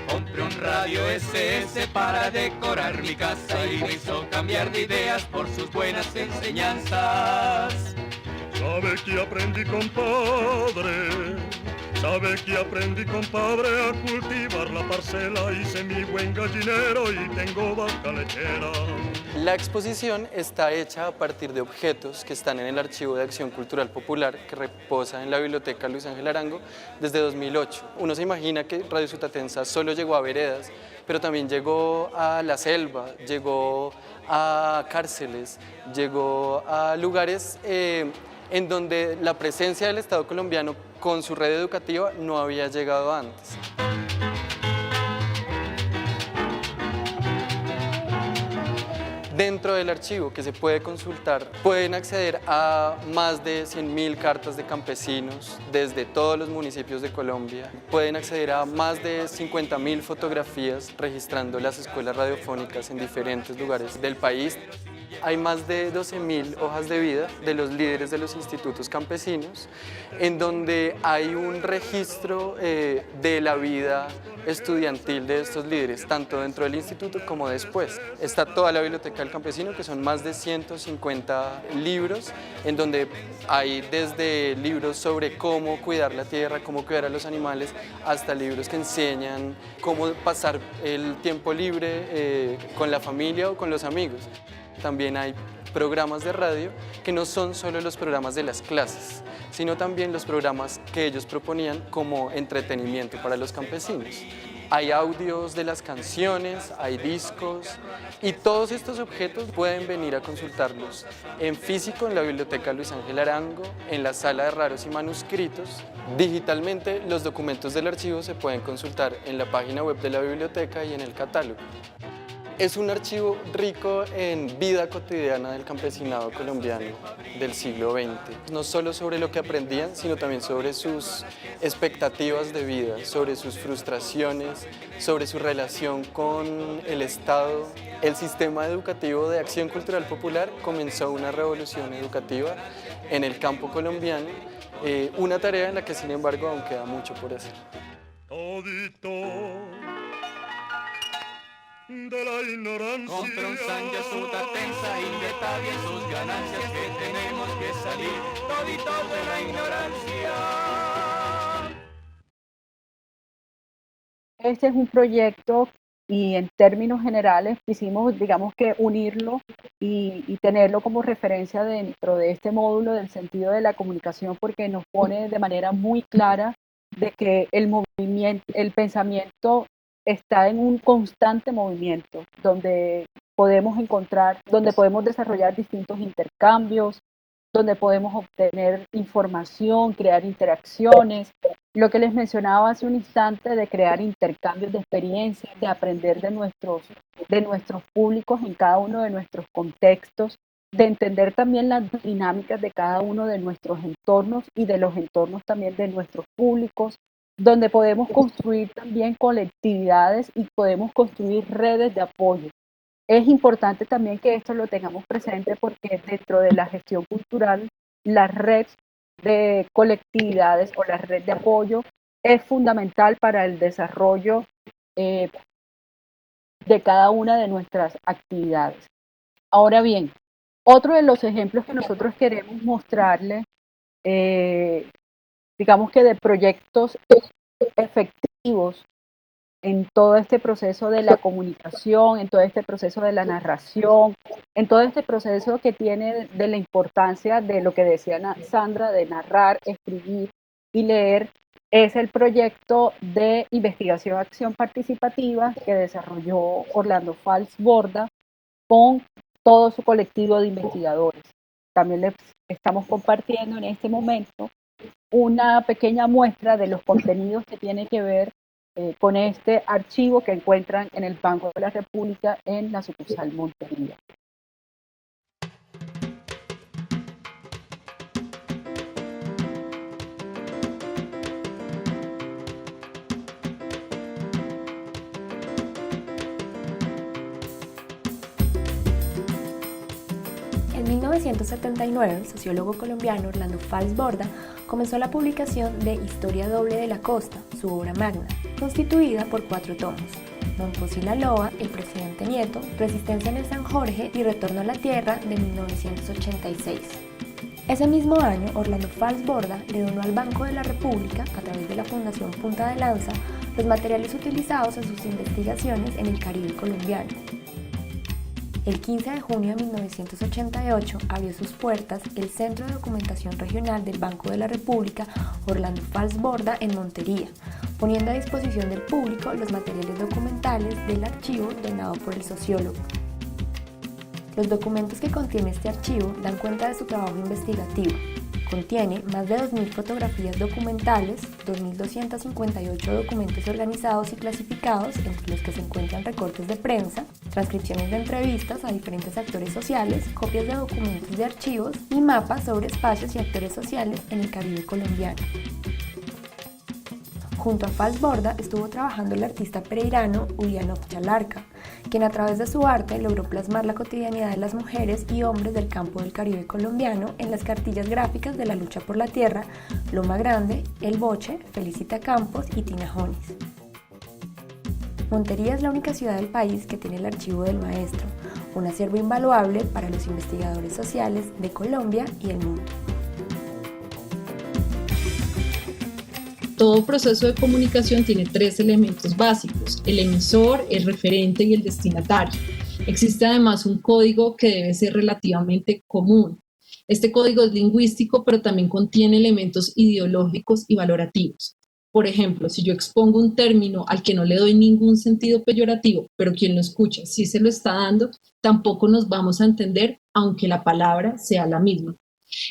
compré un radio SS para decorar mi casa y me hizo cambiar de ideas por sus buenas enseñanzas. ¿Sabe que aprendí, compadre? ¿Sabe que aprendí, compadre, a cultivar la parcela? Hice mi buen gallinero y tengo vaca lechera. La exposición está hecha a partir de objetos que están en el Archivo de Acción Cultural Popular que reposa en la Biblioteca Luis Ángel Arango desde 2008. Uno se imagina que Radio Sutatensa solo llegó a veredas, pero también llegó a la selva, llegó a cárceles, llegó a lugares en donde la presencia del Estado colombiano con su red educativa no había llegado antes. Dentro del archivo que se puede consultar, pueden acceder a más de 100.000 cartas de campesinos desde todos los municipios de Colombia. Pueden acceder a más de 50.000 fotografías registrando las escuelas radiofónicas en diferentes lugares del país. Hay más de 12.000 hojas de vida de los líderes de los institutos campesinos, en donde hay un registro de la vida estudiantil de estos líderes, tanto dentro del instituto como después. Está toda la biblioteca del campesino, que son más de 150 libros, en donde hay desde libros sobre cómo cuidar la tierra, cómo cuidar a los animales, hasta libros que enseñan cómo pasar el tiempo libre con la familia o con los amigos. También hay programas de radio que no son solo los programas de las clases, sino también los programas que ellos proponían como entretenimiento para los campesinos. Hay audios de las canciones, hay discos y todos estos objetos pueden venir a consultarlos en físico en la Biblioteca Luis Ángel Arango, en la Sala de Raros y Manuscritos. Digitalmente los documentos del archivo se pueden consultar en la página web de la biblioteca y en el catálogo. Es un archivo rico en vida cotidiana del campesinado colombiano del siglo XX. No solo sobre lo que aprendían, sino también sobre sus expectativas de vida, sobre sus frustraciones, sobre su relación con el Estado. El sistema educativo de Acción Cultural Popular comenzó una revolución educativa en el campo colombiano, una tarea en la que, sin embargo, aún queda mucho por hacer. De la ignorancia. Compra un sangre sutatensa y deta bien sus ganancias, que tenemos que salir toditos de la ignorancia. Este es un proyecto y en términos generales quisimos, digamos que unirlo y tenerlo como referencia dentro de este módulo del sentido de la comunicación, porque nos pone de manera muy clara de que el movimiento, el pensamiento está en un constante movimiento, donde podemos encontrar, donde podemos desarrollar distintos intercambios, donde podemos obtener información, crear interacciones. Lo que les mencionaba hace un instante de crear intercambios de experiencias, de aprender de nuestros públicos en cada uno de nuestros contextos, de entender también las dinámicas de cada uno de nuestros entornos y de los entornos también de nuestros públicos, donde podemos construir también colectividades y podemos construir redes de apoyo. Es importante también que esto lo tengamos presente porque dentro de la gestión cultural, la red de colectividades o la red de apoyo es fundamental para el desarrollo de cada una de nuestras actividades. Ahora bien, otro de los ejemplos que nosotros queremos mostrarles, digamos que de proyectos efectivos en todo este proceso de la comunicación, en todo este proceso de la narración, en todo este proceso que tiene de la importancia de lo que decía Sandra, de narrar, escribir y leer, es el proyecto de investigación acción participativa que desarrolló Orlando Fals Borda con todo su colectivo de investigadores. También les estamos compartiendo en este momento una pequeña muestra de los contenidos que tiene que ver con este archivo que encuentran en el Banco de la República en la sucursal Montería. En 1979, el sociólogo colombiano Orlando Fals Borda comenzó la publicación de Historia Doble de la Costa, su obra magna, constituida por 4 tomos: Mompo Sinaloa, El Presidente Nieto, Resistencia en el San Jorge y Retorno a la Tierra, de 1986. Ese mismo año, Orlando Fals Borda le donó al Banco de la República, a través de la Fundación Punta de Lanza, los materiales utilizados en sus investigaciones en el Caribe colombiano. El 15 de junio de 1988 abrió sus puertas el Centro de Documentación Regional del Banco de la República Orlando Fals Borda en Montería, poniendo a disposición del público los materiales documentales del archivo donado por el sociólogo. Los documentos que contiene este archivo dan cuenta de su trabajo investigativo. Contiene más de 2.000 fotografías documentales, 2.258 documentos organizados y clasificados, entre los que se encuentran recortes de prensa, transcripciones de entrevistas a diferentes actores sociales, copias de documentos de archivos y mapas sobre espacios y actores sociales en el Caribe colombiano. Junto a Fals Borda estuvo trabajando el artista pereirano Ulianov Chalarca, quien a través de su arte logró plasmar la cotidianidad de las mujeres y hombres del campo del Caribe colombiano en las cartillas gráficas de la lucha por la tierra, Loma Grande, El Boche, Felicita Campos y Tina Jonis. Montería es la única ciudad del país que tiene el Archivo del Maestro, un acervo invaluable para los investigadores sociales de Colombia y el mundo. Todo proceso de comunicación tiene 3 elementos básicos: el emisor, el referente y el destinatario. Existe además un código que debe ser relativamente común. Este código es lingüístico, pero también contiene elementos ideológicos y valorativos. Por ejemplo, si yo expongo un término al que no le doy ningún sentido peyorativo, pero quien lo escucha sí se lo está dando, tampoco nos vamos a entender, aunque la palabra sea la misma.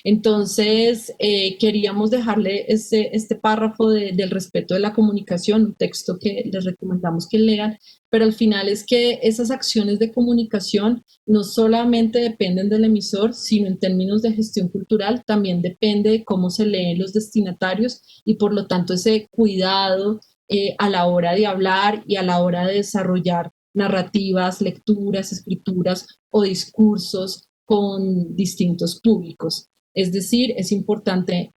Entonces, queríamos dejarle este párrafo del respeto de la comunicación, un texto que les recomendamos que lean, pero al final es que esas acciones de comunicación no solamente dependen del emisor, sino en términos de gestión cultural también depende de cómo se leen los destinatarios y por lo tanto ese cuidado a la hora de hablar y a la hora de desarrollar narrativas, lecturas, escrituras o discursos con distintos públicos. Es decir, es importante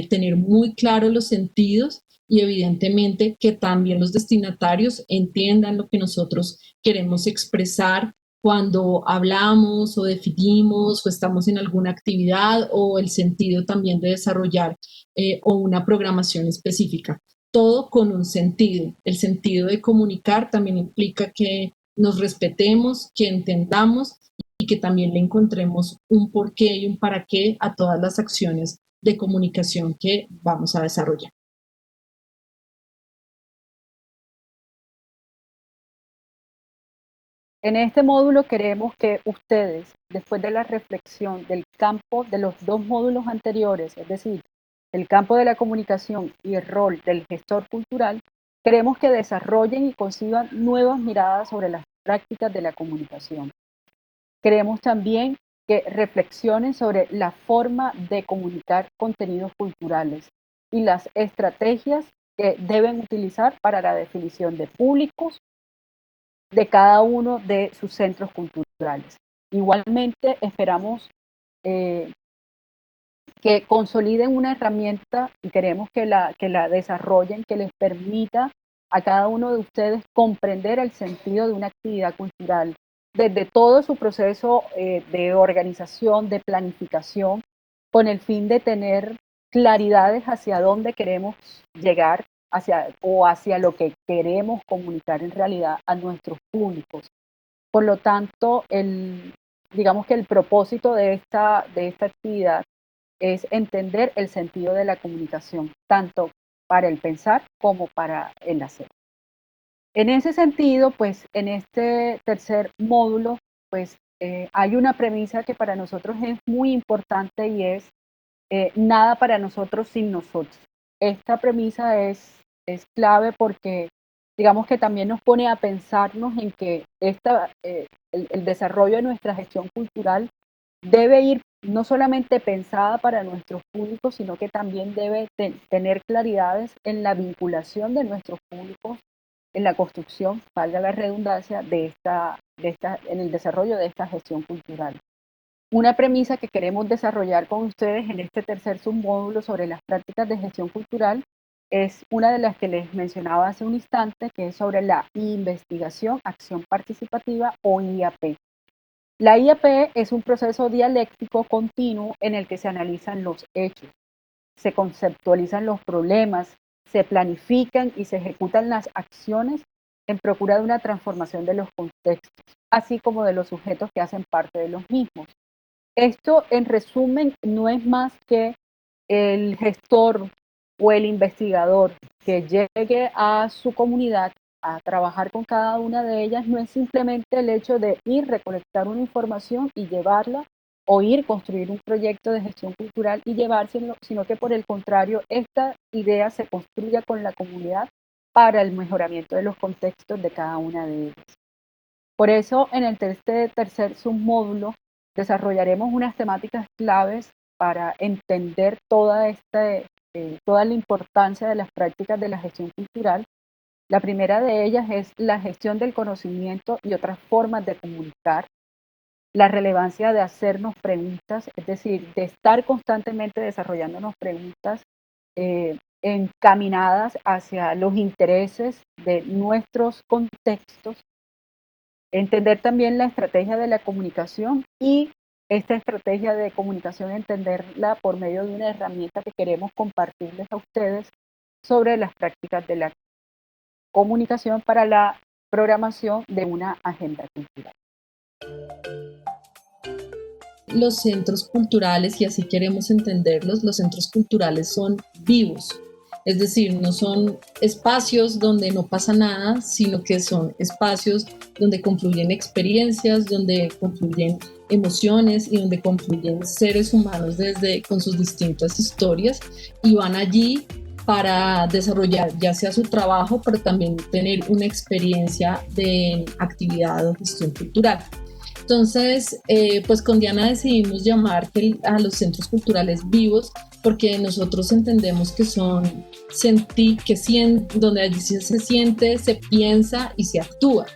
tener muy claros los sentidos y evidentemente que también los destinatarios entiendan lo que nosotros queremos expresar cuando hablamos o definimos o estamos en alguna actividad, o el sentido también de desarrollar o una programación específica. Todo con un sentido. El sentido de comunicar también implica que nos respetemos, que entendamos y que también le encontremos un porqué y un para qué a todas las acciones de comunicación que vamos a desarrollar. En este módulo queremos que ustedes, después de la reflexión del campo de los 2 módulos anteriores, es decir, el campo de la comunicación y el rol del gestor cultural, queremos que desarrollen y conciban nuevas miradas sobre las prácticas de la comunicación. Queremos también que reflexionen sobre la forma de comunicar contenidos culturales y las estrategias que deben utilizar para la definición de públicos de cada uno de sus centros culturales. Igualmente, esperamos que consoliden una herramienta y queremos que la desarrollen, que les permita a cada uno de ustedes comprender el sentido de una actividad cultural desde todo su proceso de organización, de planificación, con el fin de tener claridades hacia dónde queremos llegar hacia lo que queremos comunicar en realidad a nuestros públicos. Por lo tanto, digamos que el propósito de esta actividad es entender el sentido de la comunicación, tanto para el pensar como para el hacer. En ese sentido, pues en este tercer módulo, pues hay una premisa que para nosotros es muy importante y es nada para nosotros sin nosotros. Esta premisa es clave porque digamos que también nos pone a pensarnos en que el desarrollo de nuestra gestión cultural debe ir no solamente pensada para nuestros públicos, sino que también debe tener claridades en la vinculación de nuestros públicos, en la construcción, valga la redundancia, en el desarrollo de esta gestión cultural. Una premisa que queremos desarrollar con ustedes en este tercer submódulo sobre las prácticas de gestión cultural es una de las que les mencionaba hace un instante, que es sobre la investigación, acción participativa o IAP. La IAP es un proceso dialéctico continuo en el que se analizan los hechos, se conceptualizan los problemas, se planifican y se ejecutan las acciones en procura de una transformación de los contextos, así como de los sujetos que hacen parte de los mismos. Esto, en resumen, no es más que el gestor o el investigador que llegue a su comunidad a trabajar con cada una de ellas, no es simplemente el hecho de ir recolectar una información y llevarla o ir construir un proyecto de gestión cultural y llevárselo, sino que por el contrario, esta idea se construya con la comunidad para el mejoramiento de los contextos de cada una de ellas. Por eso, en este tercer submódulo, desarrollaremos unas temáticas claves para entender toda la importancia de las prácticas de la gestión cultural. La primera de ellas es la gestión del conocimiento y otras formas de comunicar, la relevancia de hacernos preguntas, es decir, de estar constantemente desarrollándonos preguntas encaminadas hacia los intereses de nuestros contextos, entender también la estrategia de la comunicación y esta estrategia de comunicación entenderla por medio de una herramienta que queremos compartirles a ustedes sobre las prácticas de la comunicación para la programación de una agenda cultural. Los centros culturales, y así queremos entenderlos, los centros culturales son vivos, es decir, no son espacios donde no pasa nada, sino que son espacios donde confluyen experiencias, donde confluyen emociones y donde confluyen seres humanos con sus distintas historias y van allí para desarrollar ya sea su trabajo, pero también tener una experiencia de actividad o gestión cultural. Entonces, pues con Diana decidimos llamar a los centros culturales vivos porque nosotros entendemos que son donde allí se siente, se piensa y se actúa.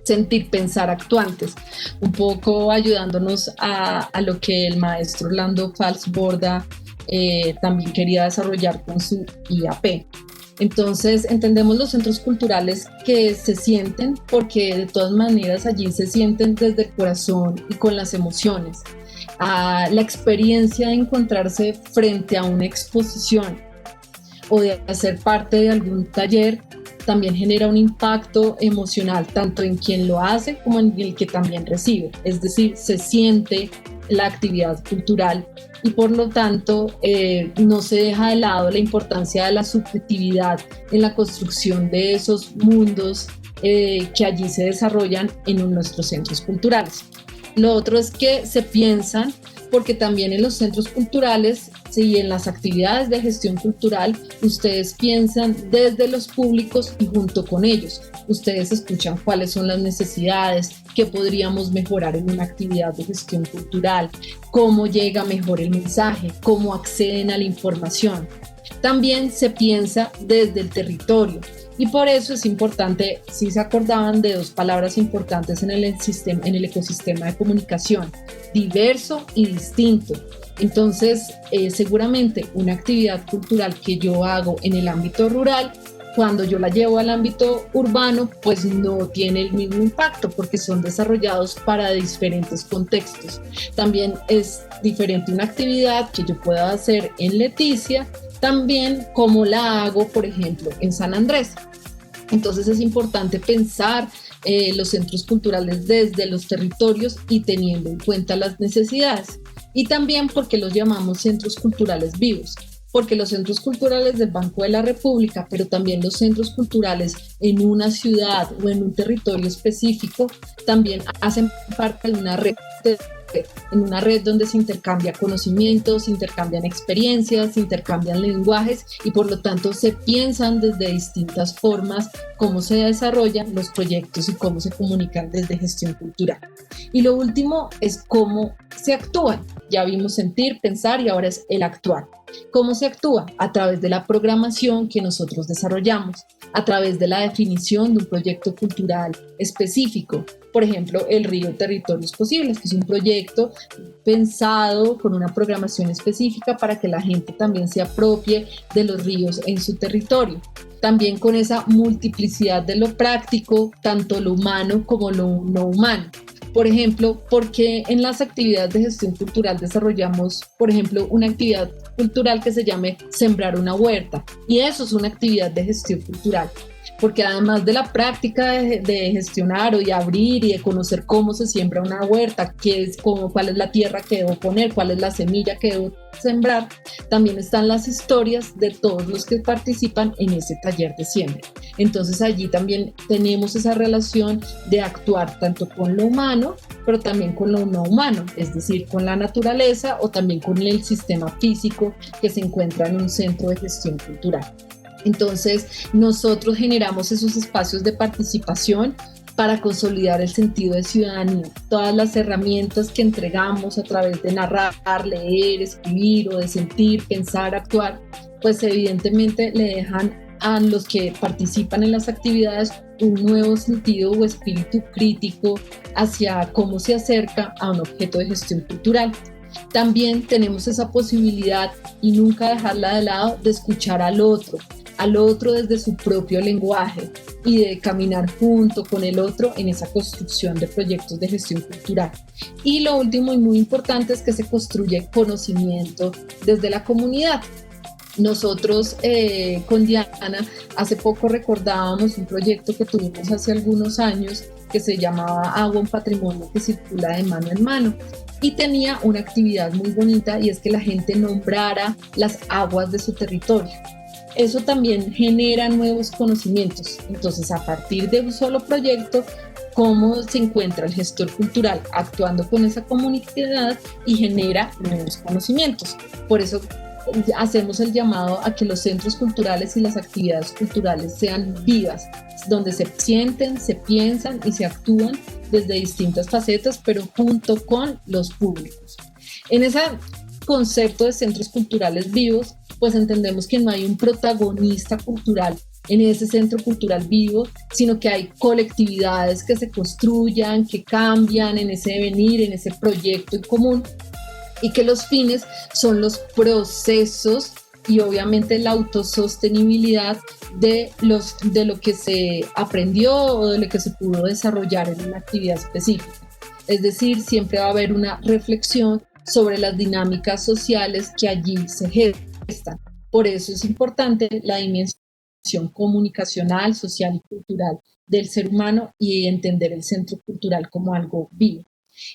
Sentir, pensar, actuantes, un poco ayudándonos a lo que el maestro Orlando Falsborda también quería desarrollar con su IAP. Entonces entendemos los centros culturales que se sienten porque de todas maneras allí se sienten desde el corazón y con las emociones. La experiencia de encontrarse frente a una exposición o de hacer parte de algún taller también genera un impacto emocional tanto en quien lo hace como en el que también recibe, es decir, se siente la actividad cultural y por lo tanto no se deja de lado la importancia de la subjetividad en la construcción de esos mundos que allí se desarrollan en nuestros centros culturales. Lo otro es que se piensan porque también en los centros culturales y en las actividades de gestión cultural, ustedes piensan desde los públicos y junto con ellos. Ustedes escuchan cuáles son las necesidades, qué podríamos mejorar en una actividad de gestión cultural, cómo llega mejor el mensaje, cómo acceden a la información. También se piensa desde el territorio. Y por eso es importante, si se acordaban de dos palabras importantes en el ecosistema de comunicación, diverso y distinto. Entonces, seguramente una actividad cultural que yo hago en el ámbito rural, cuando yo la llevo al ámbito urbano, pues no tiene el mismo impacto porque son desarrollados para diferentes contextos. También es diferente una actividad que yo pueda hacer en Leticia también cómo la hago, por ejemplo, en San Andrés. Entonces es importante pensar los centros culturales desde los territorios y teniendo en cuenta las necesidades. Y también porque los llamamos centros culturales vivos, porque los centros culturales del Banco de la República, pero también los centros culturales en una ciudad o en un territorio específico, también hacen parte de una red donde se intercambia conocimientos, se intercambian experiencias, se intercambian lenguajes y por lo tanto se piensan desde distintas formas cómo se desarrollan los proyectos y cómo se comunican desde gestión cultural. Y lo último es cómo se actúan. Ya vimos sentir, pensar y ahora es el actuar. ¿Cómo se actúa? A través de la programación que nosotros desarrollamos, a través de la definición de un proyecto cultural específico. Por ejemplo, el Río Territorios Posibles, que es un proyecto pensado con una programación específica para que la gente también se apropie de los ríos en su territorio. También con esa multiplicidad de lo práctico, tanto lo humano como lo no humano. Por ejemplo, porque en las actividades de gestión cultural desarrollamos, por ejemplo, una actividad cultural que se llame Sembrar una huerta. Y eso es una actividad de gestión cultural. Porque además de la práctica de gestionar o de abrir y de conocer cómo se siembra una huerta, cuál es la tierra que debo poner, cuál es la semilla que debo sembrar, también están las historias de todos los que participan en ese taller de siembra. Entonces allí también tenemos esa relación de actuar tanto con lo humano, pero también con lo no humano, es decir, con la naturaleza o también con el sistema físico que se encuentra en un centro de gestión cultural. Entonces, nosotros generamos esos espacios de participación para consolidar el sentido de ciudadanía. Todas las herramientas que entregamos a través de narrar, leer, escribir o de sentir, pensar, actuar, pues evidentemente le dejan a los que participan en las actividades un nuevo sentido o espíritu crítico hacia cómo se acerca a un objeto de gestión cultural. También tenemos esa posibilidad y nunca dejarla de lado de escuchar al otro desde su propio lenguaje y de caminar junto con el otro en esa construcción de proyectos de gestión cultural. Y lo último y muy importante es que se construye conocimiento desde la comunidad. Nosotros con Diana hace poco recordábamos un proyecto que tuvimos hace algunos años que se llamaba Agua, un patrimonio que circula de mano en mano. Y tenía una actividad muy bonita y es que la gente nombrara las aguas de su territorio. Eso también genera nuevos conocimientos. Entonces, a partir de un solo proyecto, cómo se encuentra el gestor cultural actuando con esa comunidad y genera nuevos conocimientos. Por eso hacemos el llamado a que los centros culturales y las actividades culturales sean vivas, donde se sienten, se piensan y se actúan desde distintas facetas, pero junto con los públicos. En ese concepto de centros culturales vivos, pues entendemos que no hay un protagonista cultural en ese centro cultural vivo, sino que hay colectividades que se construyan, que cambian en ese devenir, en ese proyecto en común, y que los fines son los procesos y obviamente la autosostenibilidad de lo que se aprendió o de lo que se pudo desarrollar en una actividad específica. Es decir, siempre va a haber una reflexión sobre las dinámicas sociales que allí se gestan. Por eso es importante la dimensión comunicacional, social y cultural del ser humano y entender el centro cultural como algo vivo.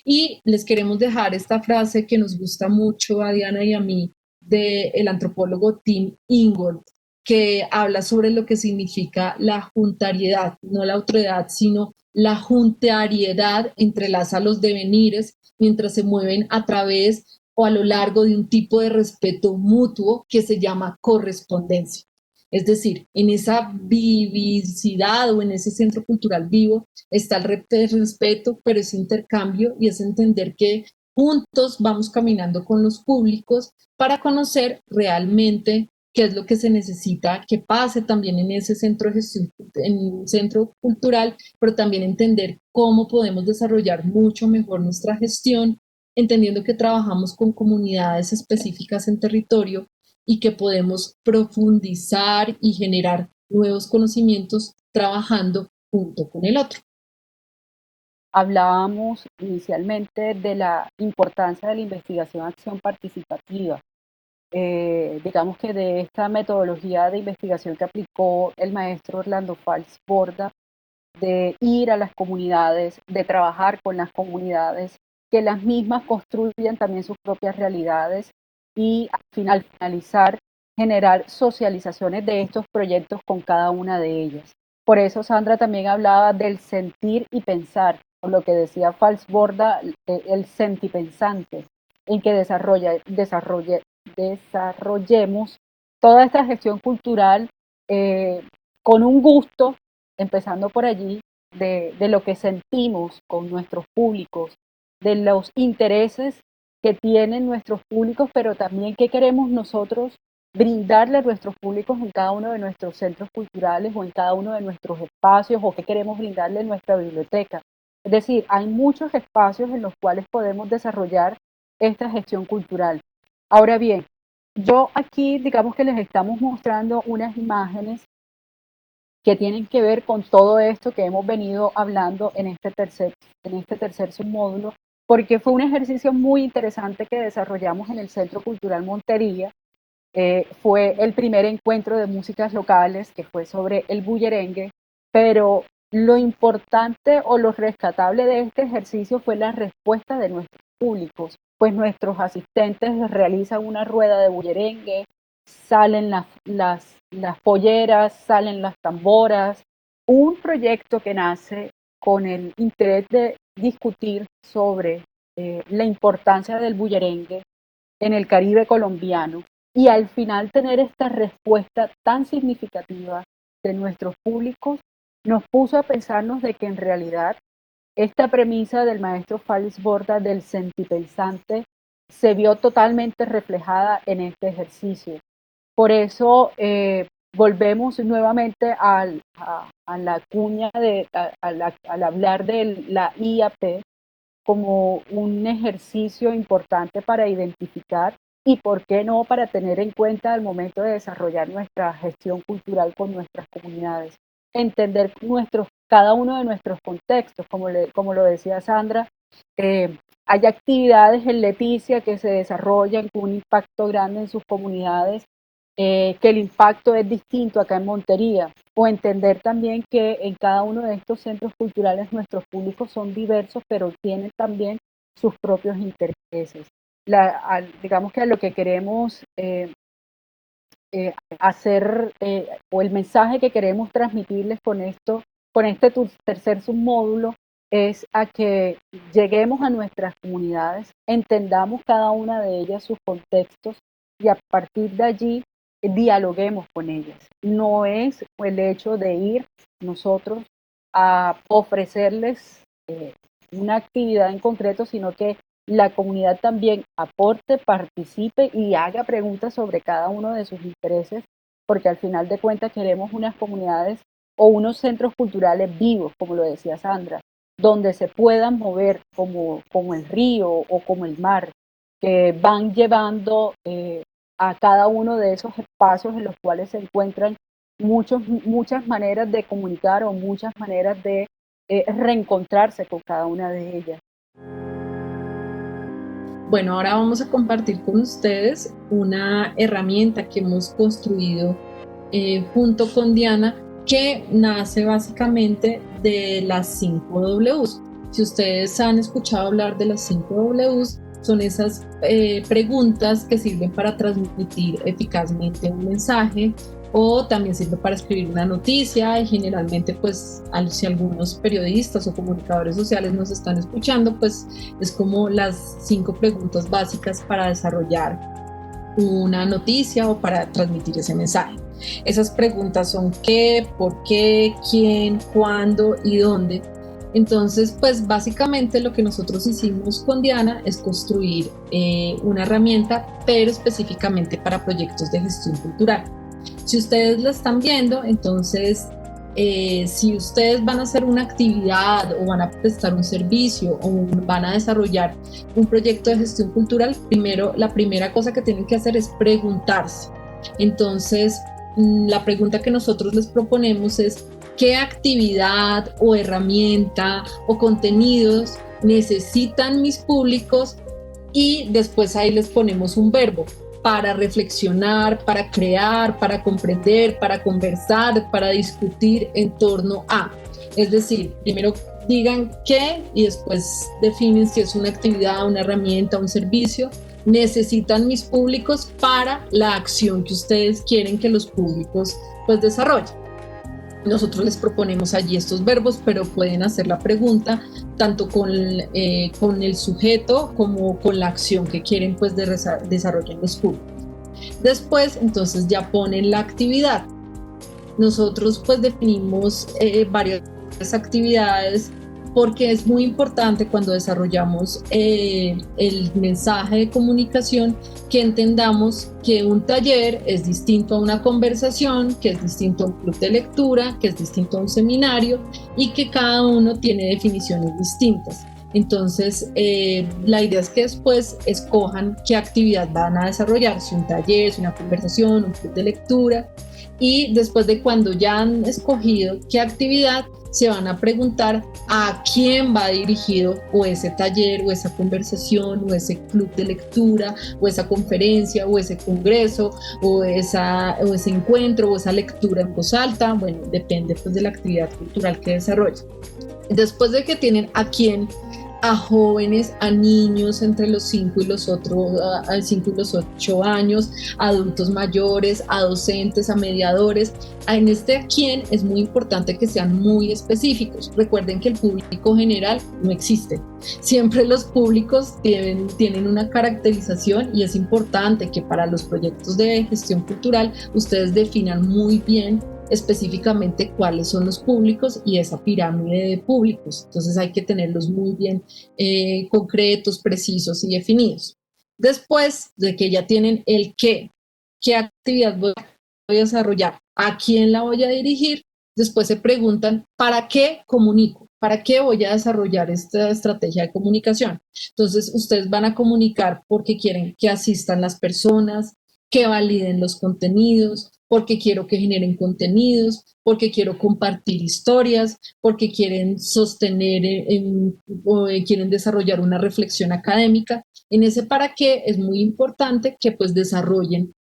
Y les queremos dejar esta frase que nos gusta mucho a Diana y a mí del antropólogo Tim Ingold, que habla sobre lo que significa la juntariedad, no la otredad, sino la juntariedad entrelaza los devenires mientras se mueven a través o a lo largo de un tipo de respeto mutuo que se llama correspondencia. Es decir, en esa vivicidad o en ese centro cultural vivo está el respeto, pero ese intercambio y es entender que juntos vamos caminando con los públicos para conocer realmente qué es lo que se necesita que pase también en ese centro de gestión, en un centro cultural, pero también entender cómo podemos desarrollar mucho mejor nuestra gestión, entendiendo que trabajamos con comunidades específicas en territorio y que podemos profundizar y generar nuevos conocimientos trabajando junto con el otro. Hablábamos inicialmente de la importancia de la investigación-acción participativa digamos que de esta metodología de investigación que aplicó el maestro Orlando Fals Borda, de ir a las comunidades, de trabajar con las comunidades, que las mismas construyan también sus propias realidades y al finalizar generar socializaciones de estos proyectos con cada una de ellas. Por eso Sandra también hablaba del sentir y pensar, por lo que decía Fals Borda, el sentipensante, en que desarrollemos toda esta gestión cultural con un gusto, empezando por allí, de lo que sentimos con nuestros públicos, de los intereses que tienen nuestros públicos, pero también qué queremos nosotros brindarle a nuestros públicos en cada uno de nuestros centros culturales o en cada uno de nuestros espacios, o qué queremos brindarle en nuestra biblioteca. Es decir, hay muchos espacios en los cuales podemos desarrollar esta gestión cultural. Ahora bien, yo aquí digamos que les estamos mostrando unas imágenes que tienen que ver con todo esto que hemos venido hablando en este tercer submódulo, porque fue un ejercicio muy interesante que desarrollamos en el Centro Cultural Montería. Fue el primer encuentro de músicas locales que fue sobre el bullerengue, pero lo importante o lo rescatable de este ejercicio fue la respuesta de nuestros públicos, pues nuestros asistentes realizan una rueda de bullerengue, salen las polleras, salen las tamboras, un proyecto que nace con el interés de discutir sobre la importancia del bullerengue en el Caribe colombiano, y al final tener esta respuesta tan significativa de nuestros públicos nos puso a pensarnos de que en realidad esta premisa del maestro Fals Borda del sentipensante se vio totalmente reflejada en este ejercicio. Por eso volvemos nuevamente a la cuña, al hablar de la IAP como un ejercicio importante para identificar y, por qué no, para tener en cuenta al momento de desarrollar nuestra gestión cultural con nuestras comunidades. Entender cada uno de nuestros contextos, como lo decía Sandra, hay actividades en Leticia que se desarrollan con un impacto grande en sus comunidades, que el impacto es distinto acá en Montería, o entender también que en cada uno de estos centros culturales nuestros públicos son diversos, pero tienen también sus propios intereses. Digamos que a lo que queremos hacer, o el mensaje que queremos transmitirles con este tercer submódulo, es a que lleguemos a nuestras comunidades, entendamos cada una de ellas, sus contextos, y a partir de allí dialoguemos con ellas. No es el hecho de ir nosotros a ofrecerles una actividad en concreto, sino que la comunidad también aporte, participe y haga preguntas sobre cada uno de sus intereses, porque al final de cuentas queremos unas comunidades o unos centros culturales vivos, como lo decía Sandra, donde se puedan mover como el río o como el mar, que van llevando a cada uno de esos espacios en los cuales se encuentran muchas maneras de comunicar o muchas maneras de reencontrarse con cada una de ellas. Bueno, ahora vamos a compartir con ustedes una herramienta que hemos construido junto con Diana, que nace básicamente de las 5 Ws. Si ustedes han escuchado hablar de las 5 Ws, son esas preguntas que sirven para transmitir eficazmente un mensaje, o también sirve para escribir una noticia, y generalmente pues si algunos periodistas o comunicadores sociales nos están escuchando, pues es como las 5 preguntas básicas para desarrollar una noticia o para transmitir ese mensaje. Esas preguntas son qué, por qué, quién, cuándo y dónde. Entonces, pues básicamente lo que nosotros hicimos con Diana es construir una herramienta, pero específicamente para proyectos de gestión cultural. Si ustedes la están viendo, entonces, si ustedes van a hacer una actividad o van a prestar un servicio o van a desarrollar un proyecto de gestión cultural, la primera cosa que tienen que hacer es preguntarse. Entonces, la pregunta que nosotros les proponemos es: ¿qué actividad o herramienta o contenidos necesitan mis públicos? Y después ahí les ponemos un verbo. para reflexionar, para crear, para comprender, para conversar, para discutir en torno a. Es decir, primero digan qué y después definen si es una actividad, una herramienta, un servicio. Necesitan mis públicos para la acción que ustedes quieren que los públicos pues desarrollen. Nosotros les proponemos allí estos verbos, pero pueden hacer la pregunta tanto con el sujeto como con la acción que quieren pues desarrollar los públicos. Después, entonces ya ponen la actividad. Nosotros pues definimos varias actividades porque es muy importante cuando desarrollamos el mensaje de comunicación que entendamos que un taller es distinto a una conversación, que es distinto a un club de lectura, que es distinto a un seminario y que cada uno tiene definiciones distintas. Entonces, la idea es que después escojan qué actividad van a desarrollar, si un taller, si una conversación, un club de lectura, y después de cuando ya han escogido qué actividad, se van a preguntar a quién va dirigido o ese taller o esa conversación o ese club de lectura o esa conferencia o ese congreso o ese encuentro o esa lectura en voz alta. Bueno, depende pues de la actividad cultural que desarrollen. Después de que tienen a quién, a jóvenes, a niños entre los 5 y los 8 años, a adultos mayores, a docentes, a mediadores. En este a quién es muy importante que sean muy específicos. Recuerden que el público general no existe. Siempre los públicos tienen una caracterización y es importante que para los proyectos de gestión cultural ustedes definan muy bien específicamente cuáles son los públicos y esa pirámide de públicos. Entonces hay que tenerlos muy bien concretos, precisos y definidos. Después de que ya tienen el qué actividad voy a desarrollar, a quién la voy a dirigir, después se preguntan, ¿para qué comunico? ¿Para qué voy a desarrollar esta estrategia de comunicación? Entonces ustedes van a comunicar porque quieren que asistan las personas, que validen los contenidos, porque quiero que generen contenidos, porque quiero compartir historias, porque quieren sostener o quieren desarrollar una reflexión académica. En ese para qué es muy importante que pues desarrollen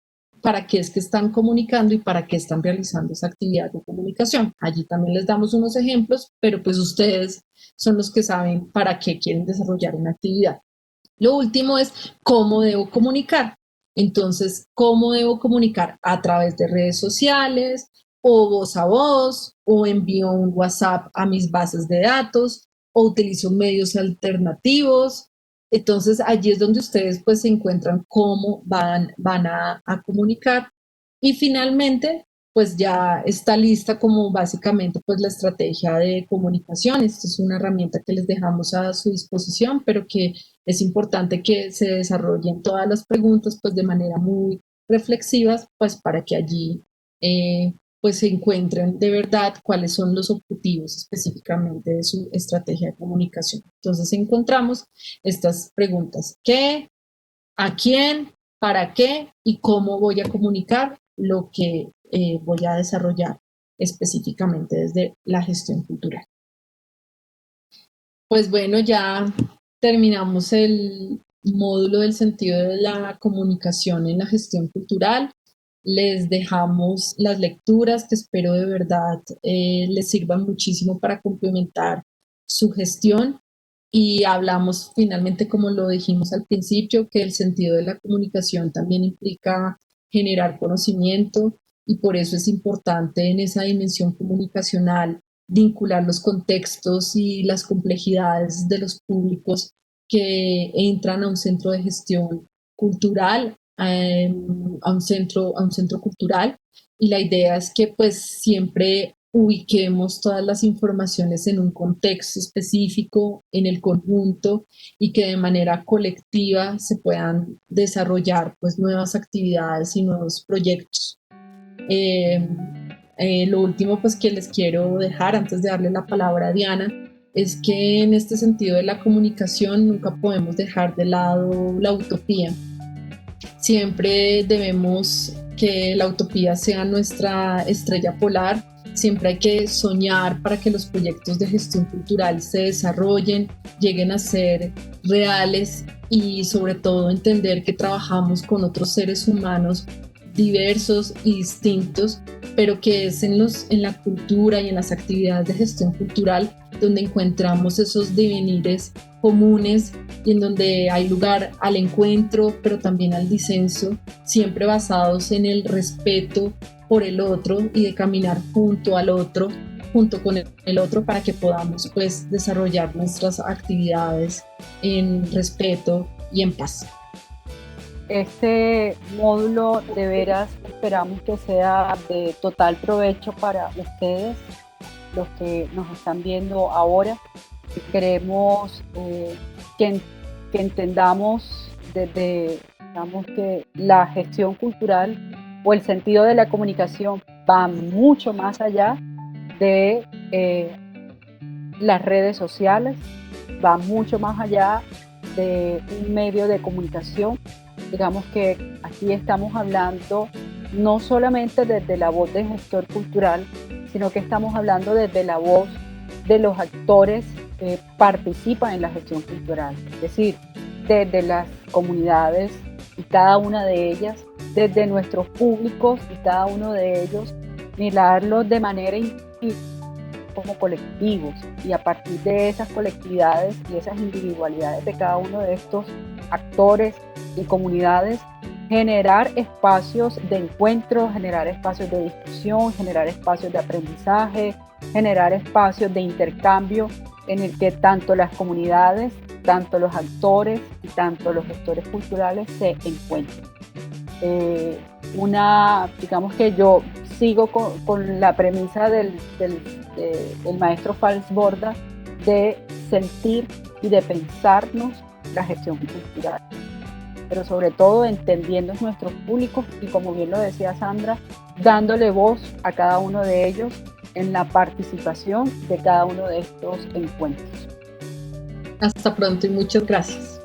para qué es que están comunicando y para qué están realizando esa actividad de comunicación. Allí también les damos unos ejemplos, pero pues ustedes son los que saben para qué quieren desarrollar una actividad. Lo último es cómo debo comunicar. Entonces, ¿cómo debo comunicar? A través de redes sociales, o voz a voz, o envío un WhatsApp a mis bases de datos, o utilizo medios alternativos. Entonces, allí es donde ustedes pues se encuentran cómo van a comunicar. Y finalmente, pues ya está lista como básicamente pues la estrategia de comunicación. Esta es una herramienta que les dejamos a su disposición, pero que es importante que se desarrollen todas las preguntas pues de manera muy reflexiva, pues para que allí pues se encuentren de verdad cuáles son los objetivos específicamente de su estrategia de comunicación. Entonces encontramos estas preguntas: ¿qué? ¿A quién? ¿Para qué? ¿Y cómo voy a comunicar lo que voy a desarrollar específicamente desde la gestión cultural? Pues bueno, ya terminamos el módulo del sentido de la comunicación en la gestión cultural. Les dejamos las lecturas que espero de verdad les sirvan muchísimo para complementar su gestión. Y hablamos finalmente, como lo dijimos al principio, que el sentido de la comunicación también implica generar conocimiento y por eso es importante en esa dimensión comunicacional vincular los contextos y las complejidades de los públicos que entran a un centro de gestión cultural, a un centro cultural, y la idea es que pues siempre ubiquemos todas las informaciones en un contexto específico, en el conjunto, y que de manera colectiva se puedan desarrollar pues nuevas actividades y nuevos proyectos. Lo último pues que les quiero dejar antes de darle la palabra a Diana es que en este sentido de la comunicación nunca podemos dejar de lado la utopía. Siempre debemos que la utopía sea nuestra estrella polar, Siempre hay que soñar para que los proyectos de gestión cultural se desarrollen, lleguen a ser reales y sobre todo entender que trabajamos con otros seres humanos diversos y distintos, pero que es en la cultura y en las actividades de gestión cultural donde encontramos esos devenires comunes y en donde hay lugar al encuentro, pero también al disenso, siempre basados en el respeto por el otro y de caminar junto al otro, junto con el otro, para que podamos pues desarrollar nuestras actividades en respeto y en paz. Este módulo de veras esperamos que sea de total provecho para ustedes, los que nos están viendo ahora. Queremos que entendamos digamos que la gestión cultural o el sentido de la comunicación va mucho más allá de las redes sociales, va mucho más allá de un medio de comunicación. Digamos que aquí estamos hablando no solamente desde la voz del gestor cultural, sino que estamos hablando desde la voz de los actores que participan en la gestión cultural, es decir, desde las comunidades y cada una de ellas, desde nuestros públicos y cada uno de ellos, mirarlos de manera como colectivos, y a partir de esas colectividades y esas individualidades de cada uno de estos actores y comunidades, generar espacios de encuentro, generar espacios de discusión, generar espacios de aprendizaje, generar espacios de intercambio en el que tanto las comunidades, tanto los actores y tanto los gestores culturales se encuentren. Digamos que yo sigo con la premisa del maestro Falsborda de sentir y de pensarnos la gestión cultural, pero sobre todo entendiendo nuestros públicos y, como bien lo decía Sandra, dándole voz a cada uno de ellos en la participación de cada uno de estos encuentros. Hasta pronto y muchas gracias.